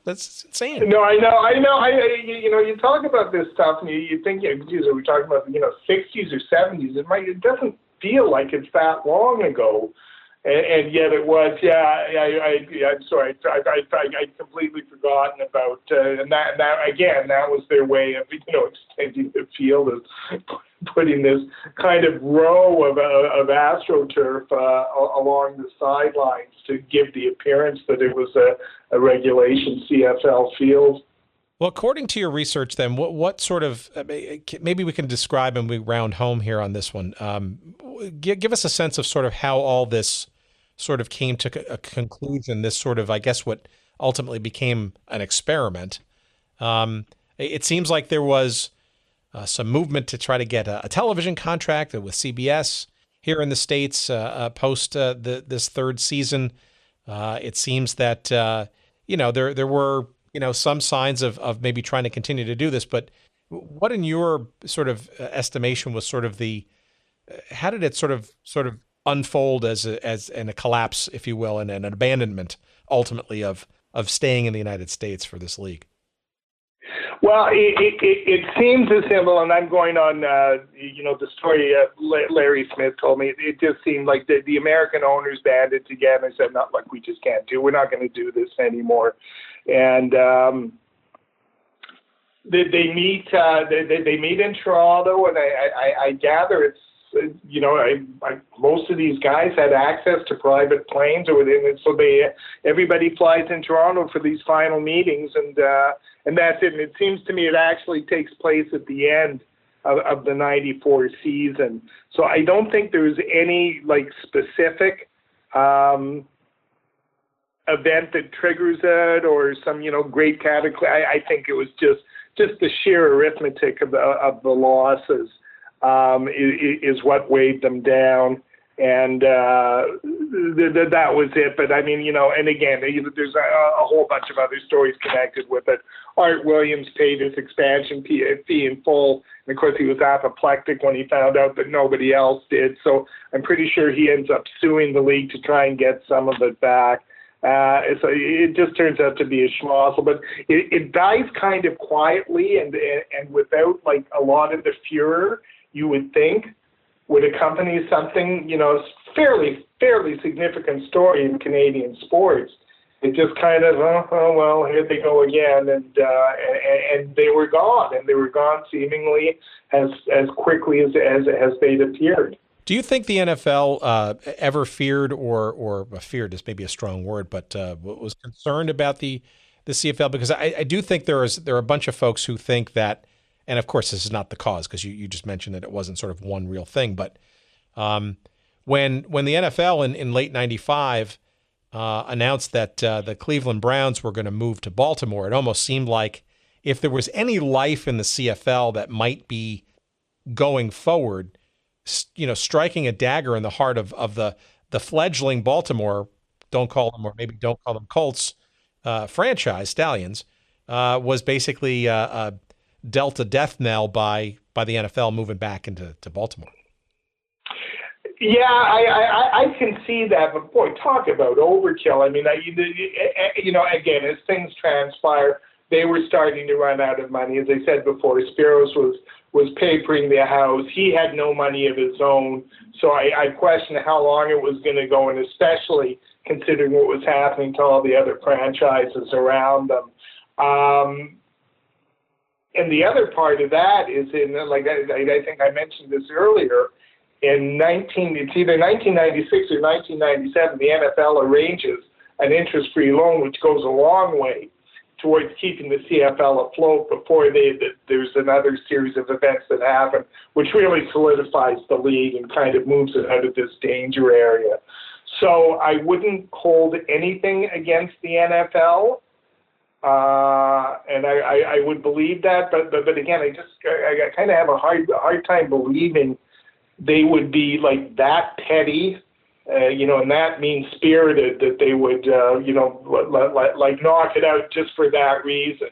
that's insane. No, I know. You talk about this stuff and you think, geez, are we talking about, 60s or 70s? It doesn't feel like it's that long ago. And yet it was, I'm sorry, I'd completely forgotten about, and that was their way of, extending the field, of putting this kind of row of AstroTurf along the sidelines to give the appearance that it was a regulation CFL field. Well, according to your research, then, what sort of, maybe we can describe and we round home here on this one. Give us a sense of sort of how all this sort of came to a conclusion, this sort of, I guess, what ultimately became an experiment. It seems like there was some movement to try to get a television contract with CBS here in the States post this third season. It seems that, there were, some signs of maybe trying to continue to do this, but what in your sort of estimation was sort of how did it sort of unfold as a collapse, if you will, and an abandonment ultimately of staying in the United States for this league? Well, it seems as simple, and I'm going on, the story Larry Smith told me. It just seemed like the American owners banded together and said, "Not like we just can't do. We're not going to do this anymore." And they meet. They meet in Toronto, and I gather it's. Most of these guys had access to private planes or within it, so everybody flies in Toronto for these final meetings, and that's it. And it seems to me it actually takes place at the end of the '94 season. So I don't think there's any specific event that triggers it or some great cataclysm. I think it was just the sheer arithmetic of the losses. Is what weighed them down, and that was it. But I mean, and again, there's a whole bunch of other stories connected with it. Art Williams paid his expansion fee in full, and of course he was apoplectic when he found out that nobody else did. So I'm pretty sure he ends up suing the league to try and get some of it back. So it just turns out to be a schmozzle, but it dies kind of quietly and without a lot of the furor you would think would accompany something, fairly significant story in Canadian sports. It just kind of, well, here they go again, and they were gone, and they were gone seemingly as quickly as they'd appeared. Do you think the NFL ever feared or feared is maybe a strong word, but was concerned about the CFL? Because I do think there are a bunch of folks who think that. And of course, this is not the cause because you just mentioned that it wasn't sort of one real thing. But when the NFL in late '95 announced that the Cleveland Browns were going to move to Baltimore, it almost seemed like if there was any life in the CFL that might be going forward, striking a dagger in the heart of the fledgling Baltimore, don't call them Colts franchise Stallions, was basically dealt a death knell by the NFL moving back into Baltimore. Yeah, I can see that, but boy, talk about overkill. I mean, again, as things transpire, they were starting to run out of money. As I said before, Spiros was papering the house. He had no money of his own, so I question how long it was going to go, and especially considering what was happening to all the other franchises around them. And the other part of that is I think I mentioned this earlier, it's either 1996 or 1997, the NFL arranges an interest-free loan, which goes a long way towards keeping the CFL afloat before there's another series of events that happen, which really solidifies the league and kind of moves it out of this danger area. So I wouldn't hold anything against the NFL. And I would believe that, but again, I kind of have a hard time believing they would be that petty, and that mean-spirited that they would, knock it out just for that reason.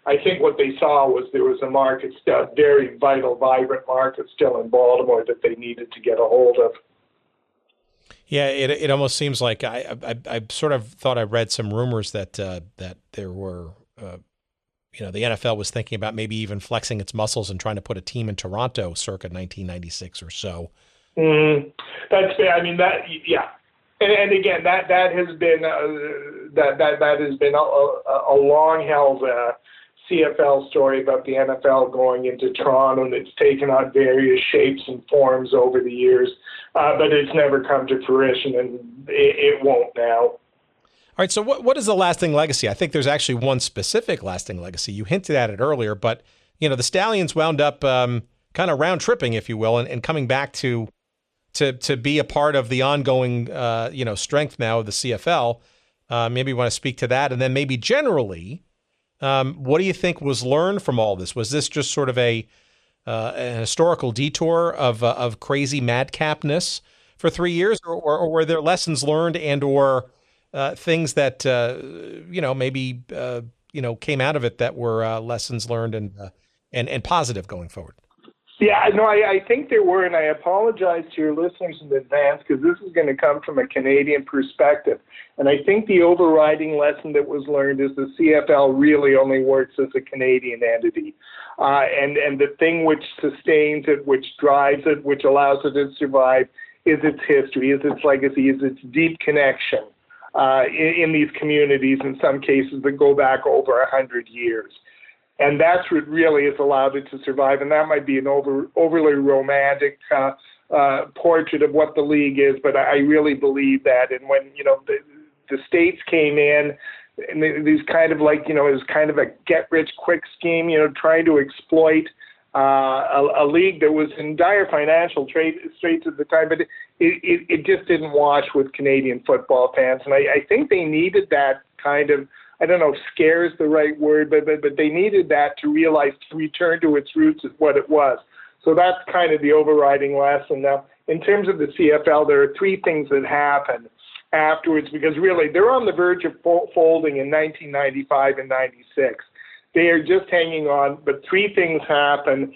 I think what they saw was there was a market, a very vital, vibrant market still in Baltimore that they needed to get a hold of. Yeah, it almost seems like I sort of thought I read some rumors that there were, the NFL was thinking about maybe even flexing its muscles and trying to put a team in Toronto circa 1996 or so. That's fair. I mean yeah, and again that has been that has been a long held CFL story about the NFL going into Toronto, and it's taken on various shapes and forms over the years, but it's never come to fruition, and it won't now. All right, so what is the lasting legacy? I think there's actually one specific lasting legacy. You hinted at it earlier, but the Stallions wound up kind of round tripping, if you will, and coming back to be a part of the ongoing strength now of the CFL. Maybe you want to speak to that, and then maybe generally. What do you think was learned from all this? Was this just sort of an historical detour of crazy madcapness for 3 years, or were there lessons learned and/or things that maybe came out of it that were lessons learned and positive going forward? Yeah, no, I think there were, and I apologize to your listeners in advance because this is going to come from a Canadian perspective. And I think the overriding lesson that was learned is the CFL really only works as a Canadian entity. And the thing which sustains it, which drives it, which allows it to survive is its history, is its legacy, is its deep connection in these communities, in some cases that go back over 100 years. And that's what really has allowed it to survive. And that might be an overly romantic portrait of what the league is, but I really believe that. And when, the states came in, and these kind of like, it was kind of a get-rich-quick scheme, trying to exploit a league that was in dire financial straits at the time, but it just didn't wash with Canadian football fans. And I think they needed that kind of, I don't know if scare is the right word, but they needed that to realize, to return to its roots as what it was. So that's kind of the overriding lesson. Now, in terms of the CFL, there are three things that happened afterwards, because really they're on the verge of folding in 1995 and 96. They are just hanging on, but three things happen.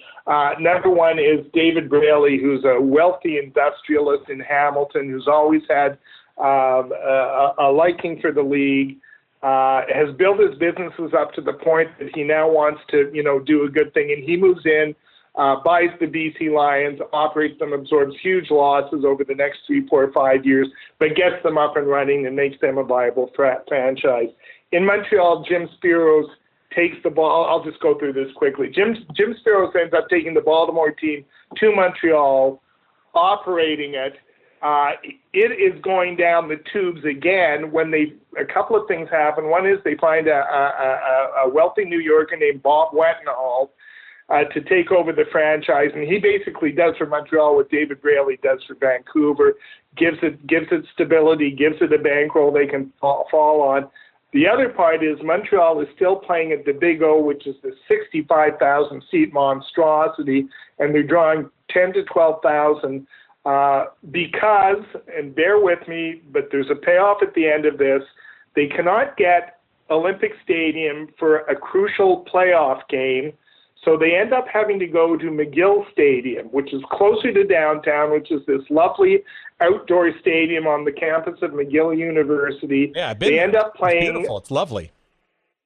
Number one is David Braley, who's a wealthy industrialist in Hamilton, who's always had a liking for the league, has built his businesses up to the point that he now wants to, do a good thing. And he moves in, buys the BC Lions, operates them, absorbs huge losses over the next 3, 4, 5 years, but gets them up and running and makes them a viable franchise. In Montreal, Jim Spiros takes the ball. I'll just go through this quickly. Jim Spiros ends up taking the Baltimore team to Montreal, operating it. It is going down the tubes again when a couple of things happen. One is they find a wealthy New Yorker named Bob Wettenhall to take over the franchise, and he basically does for Montreal what David Braley does for Vancouver, gives it stability, gives it a bankroll they can fall on. The other part is Montreal is still playing at the Big O, which is the 65,000 seat monstrosity, and they're drawing 10 to 12,000 because, and bear with me, but there's a payoff at the end of this, they cannot get Olympic Stadium for a crucial playoff game, so they end up having to go to McGill Stadium, which is closer to downtown, which is this lovely outdoor stadium on the campus of McGill University. Yeah, I've been they end up playing. It's beautiful. It's lovely.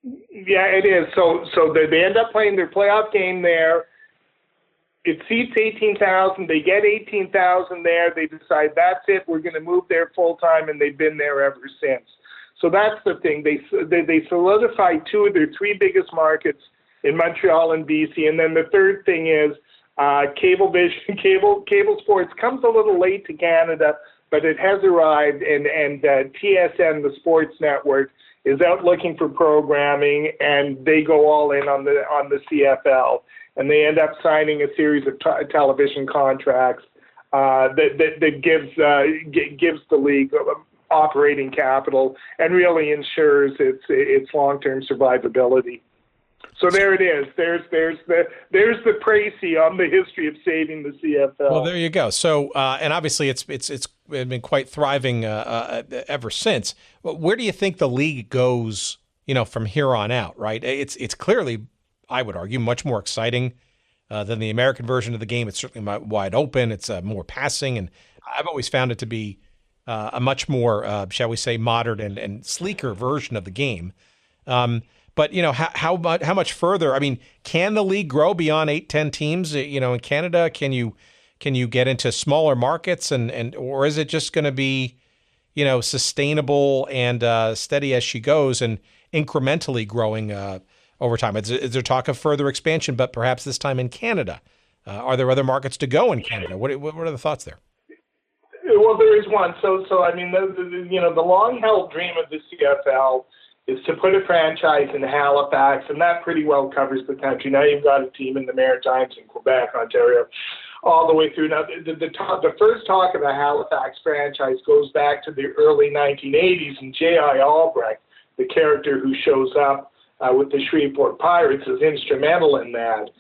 Yeah, it is. So they end up playing their playoff game there. It seats 18,000. They get 18,000 there. They decide that's it. We're going to move there full time, and they've been there ever since. So that's the thing. They solidify two of their three biggest markets in Montreal and BC, and then the third thing is cable sports comes a little late to Canada, but it has arrived, and TSN, the sports network, is out looking for programming, and they go all in on the CFL, and they end up signing a series of television contracts that gives the league operating capital and really ensures its long-term survivability. So there it is. There's the précis on the history of saving the CFL. Well, there you go. So, and obviously it's been quite thriving ever since. Well, where do you think the league goes, from here on out? Right? It's clearly, I would argue, much more exciting than the American version of the game. It's certainly wide open. It's more passing, and I've always found it to be a much more, shall we say, modern and sleeker version of the game. But, how much further? I mean, can the league grow beyond 8-10 teams? In Canada, can you get into smaller markets or is it just going to be, sustainable and steady as she goes and incrementally growing over time? Is there talk of further expansion, but perhaps this time in Canada? Are there other markets to go in Canada? What are the thoughts there? Well, there is one. So I mean, the long-held dream of the CFL is to put a franchise in Halifax, and that pretty well covers the country. Now you've got a team in the Maritimes in Quebec, Ontario, all the way through. Now, the first talk of a Halifax franchise goes back to the early 1980s, and J.I. Albrecht, the character who shows up with the Shreveport Pirates, is instrumental in that.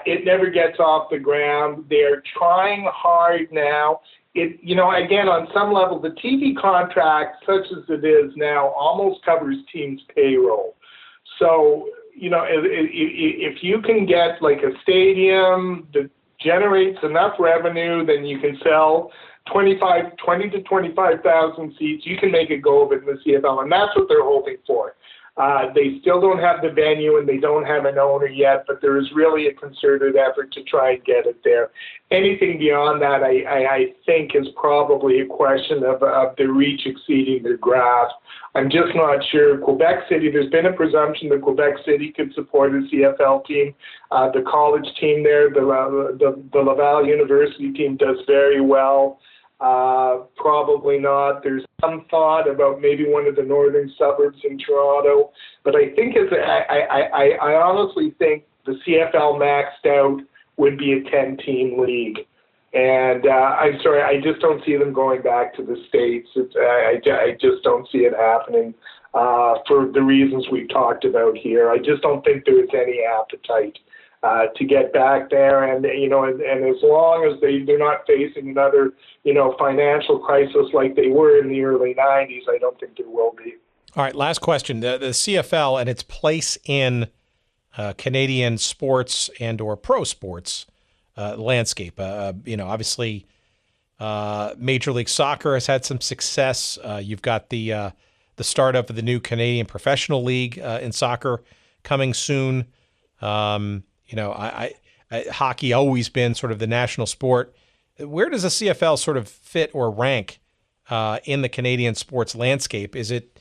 It never gets off the ground. They're trying hard now. Again, on some level, the TV contract, such as it is now, almost covers teams' payroll. So, if you can get like a stadium, the generates enough revenue, then you can sell 20 to 25,000 seats. You can make a go of it in the CFL, and that's what they're hoping for. They still don't have the venue and they don't have an owner yet, but there is really a concerted effort to try and get it there. Anything beyond that, I think, is probably a question of the reach exceeding their grasp. I'm just not sure. Quebec City, there's been a presumption that Quebec City could support a CFL team. The college team there, the Laval University team, does very well. Probably not. There's some thought about maybe one of the northern suburbs in Toronto, but I think I honestly think the CFL maxed out would be a 10-team league, and I'm sorry, I just don't see them going back to the States. I just don't see it happening for the reasons we've talked about here. I just don't think there is any appetite to get back there, and as long as they're not facing another financial crisis like they were in the early 90s, I don't think there will be. All right, last question: the CFL and its place in Canadian sports and or pro sports landscape. Obviously, Major League Soccer has had some success. You've got the start of the new Canadian Professional League in soccer coming soon. Hockey always been sort of the national sport. Where does the CFL sort of fit or rank in the Canadian sports landscape? Is it,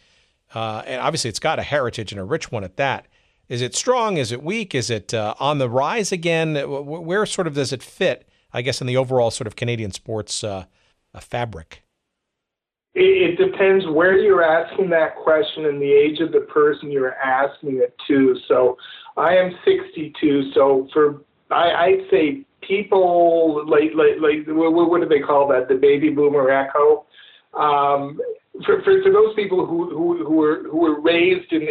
and obviously it's got a heritage and a rich one at that. Is it strong? Is it weak? Is it on the rise again? Where sort of does it fit, I guess, in the overall sort of Canadian sports fabric? It depends where you're asking that question and the age of the person you're asking it to. So I am 62. So I'd say people like what do they call that? The baby boomer echo. For those people who were raised in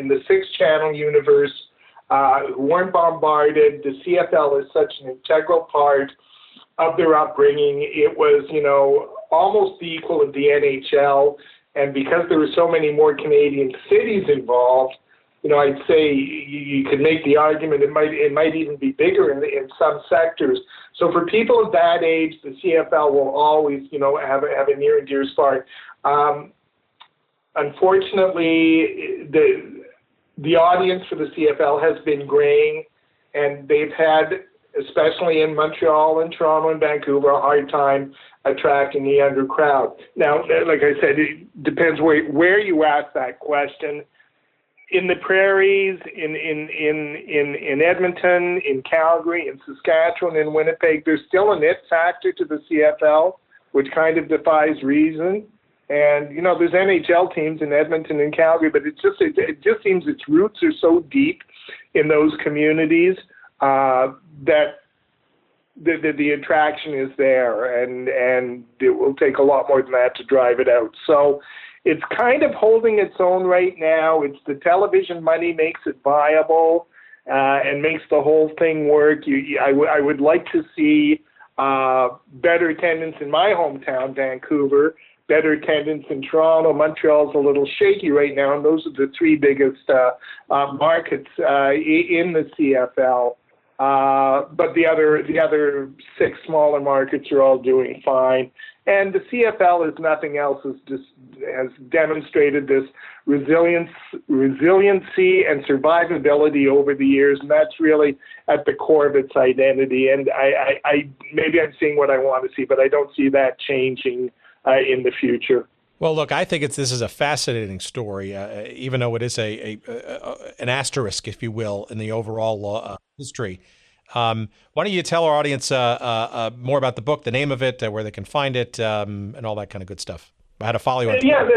the 6-channel universe, who weren't bombarded, the CFL is such an integral part of their upbringing. It was almost the equal of the NHL, and because there were so many more Canadian cities involved, I'd say you could make the argument it might even be bigger in some sectors. So for people of that age, the CFL will always have a near and dear spot. Unfortunately, the audience for the CFL has been graying, and they've had, especially in Montreal and Toronto and Vancouver, a hard time attracting the younger crowd. Now, like I said, it depends where you ask that question. In the prairies, in Edmonton, in Calgary, in Saskatchewan, in Winnipeg, there's still an it factor to the CFL, which kind of defies reason. And there's NHL teams in Edmonton and Calgary, but it just seems its roots are so deep in those communities that the attraction is there, and it will take a lot more than that to drive it out. So it's kind of holding its own right now. It's the television money makes it viable and makes the whole thing work. I would like to see better attendance in my hometown, Vancouver, better attendance in Toronto. Montreal's a little shaky right now, and those are the 3 biggest markets in the CFL. But the other 6 smaller markets are all doing fine. And the CFL, is nothing else, has demonstrated this resiliency and survivability over the years, and that's really at the core of its identity. And I maybe I'm seeing what I want to see, but I don't see that changing in the future. Well, look, I think this is a fascinating story, even though it is an asterisk, if you will, in the overall history. Why don't you tell our audience more about the book, the name of it, where they can find it, and all that kind of good stuff. How to follow you on Twitter. Yeah,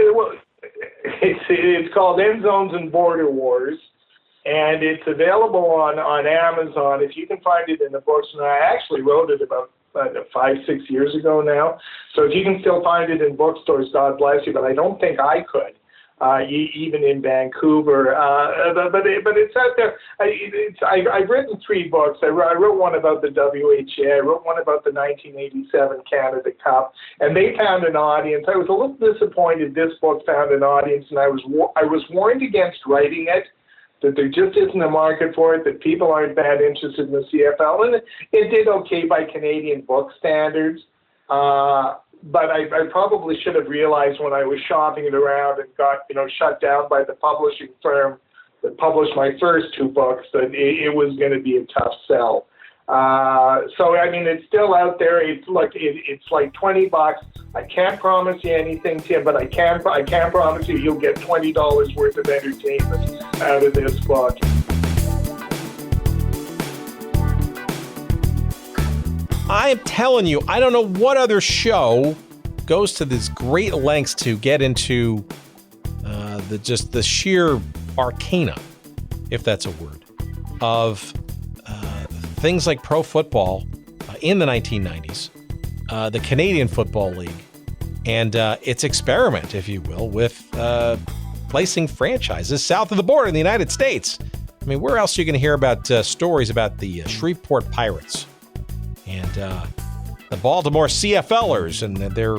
it's called End Zones and Border Wars, and it's available on Amazon. If you can find it in the books, and I actually wrote it about 5-6 years ago now. So if you can still find it in bookstores, God bless you, but I don't think I could. Even in Vancouver, but it's out there. I've written 3 books. I wrote one about the WHA. I wrote one about the 1987 Canada Cup, and they found an audience. I was a little disappointed this book found an audience, and I was warned against writing it. that there just isn't a market for it, that people aren't that interested in the CFL. And it did okay by Canadian book standards. But I probably should have realized when I was shopping it around and got, shut down by the publishing firm that published my first two books that it was going to be a tough sell. So, I mean, it's still out there. It's like $20. I can't promise you anything, Tim, but I can promise you'll get $20 worth of entertainment out of this book. I'm telling you, I don't know what other show goes to these great lengths to get into the sheer arcana, if that's a word, of things like pro football in the 1990s, the Canadian Football League, and its experiment, if you will, with placing franchises south of the border in the United States. I mean, where else are you going to hear about stories about the Shreveport Pirates and the Baltimore CFLers and their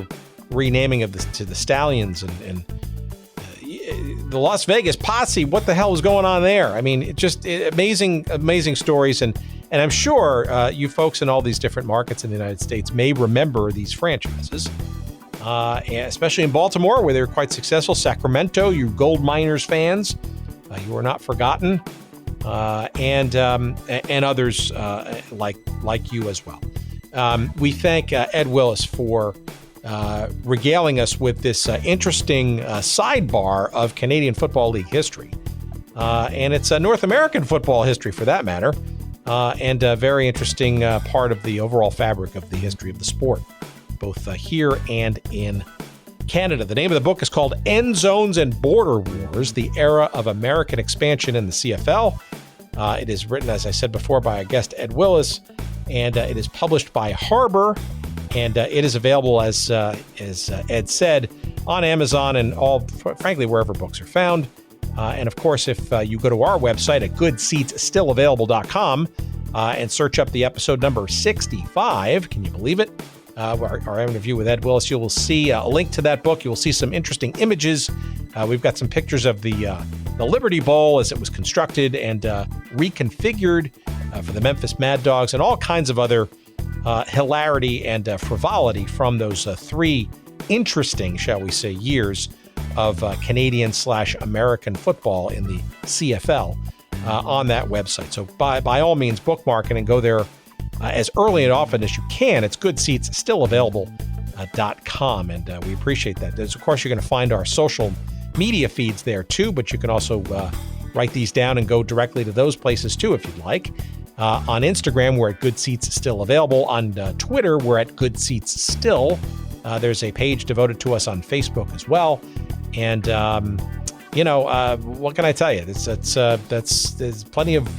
renaming to the Stallions and the Las Vegas Posse? What the hell was going on there? I mean, amazing stories. And I'm sure you folks in all these different markets in the United States may remember these franchises, especially in Baltimore, where they were quite successful. Sacramento, you Gold Miners fans, you are not forgotten, and others like you as well. We thank Ed Willis for regaling us with this interesting sidebar of Canadian Football League history, and it's North American football history for that matter. And a very interesting part of the overall fabric of the history of the sport, both here and in Canada. The name of the book is called End Zones and Border Wars, the Era of American Expansion in the CFL. It is written, as I said before, by our guest Ed Willis, and it is published by Harbor, and it is available, as Ed said, on Amazon and frankly, wherever books are found. And of course, if you go to our website at goodseatsstillavailable.com and search up the episode number 65, can you believe it? Our interview with Ed Willis, you will see a link to that book. You will see some interesting images. We've got some pictures of the Liberty Bowl as it was constructed and reconfigured for the Memphis Mad Dogs, and all kinds of other hilarity and frivolity from those three interesting, shall we say, years of Canadian/American football in the CFL on that website. So by all means, bookmark it and go there as early and often as you can. It's goodseatsstillavailable.com, and we appreciate that. Of course, you're going to find our social media feeds there too, but you can also write these down and go directly to those places too if you'd like. On Instagram, we're at Good Seats Still Available. On Twitter, we're at Good Seats Still. There's a page devoted to us on Facebook as well. And, what can I tell you? There's plenty of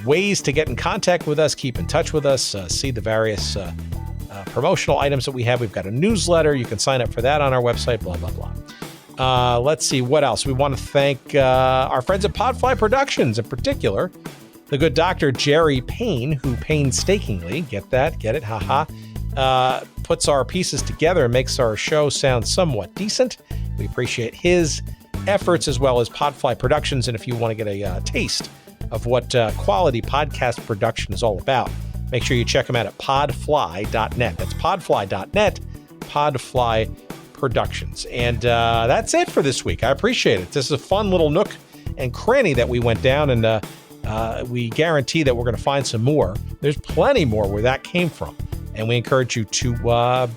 ways to get in contact with us, keep in touch with us, see the various promotional items that we have. We've got a newsletter. You can sign up for that on our website, blah, blah, blah. Let's see what else. We want to thank our friends at Podfly Productions, in particular, the good Dr. Jerry Payne, who painstakingly, get it, haha, puts our pieces together and makes our show sound somewhat decent. We appreciate his efforts, as well as Podfly Productions. And if you want to get a taste of what quality podcast production is all about, make sure you check them out at podfly.net. That's podfly.net, Podfly Productions. And that's it for this week. I appreciate it. This is a fun little nook and cranny that we went down, and we guarantee that we're going to find some more. There's plenty more where that came from. And we encourage you to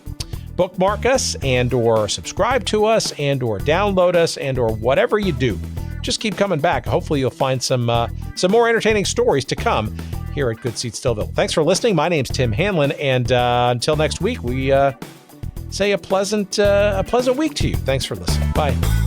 bookmark us and or subscribe to us and or download us and or whatever you do. Just keep coming back. Hopefully you'll find some more entertaining stories to come here at Good Seats Stillville. Thanks for listening. My name's Tim Hanlon, and until next week, we say a pleasant week to you. Thanks for listening. Bye.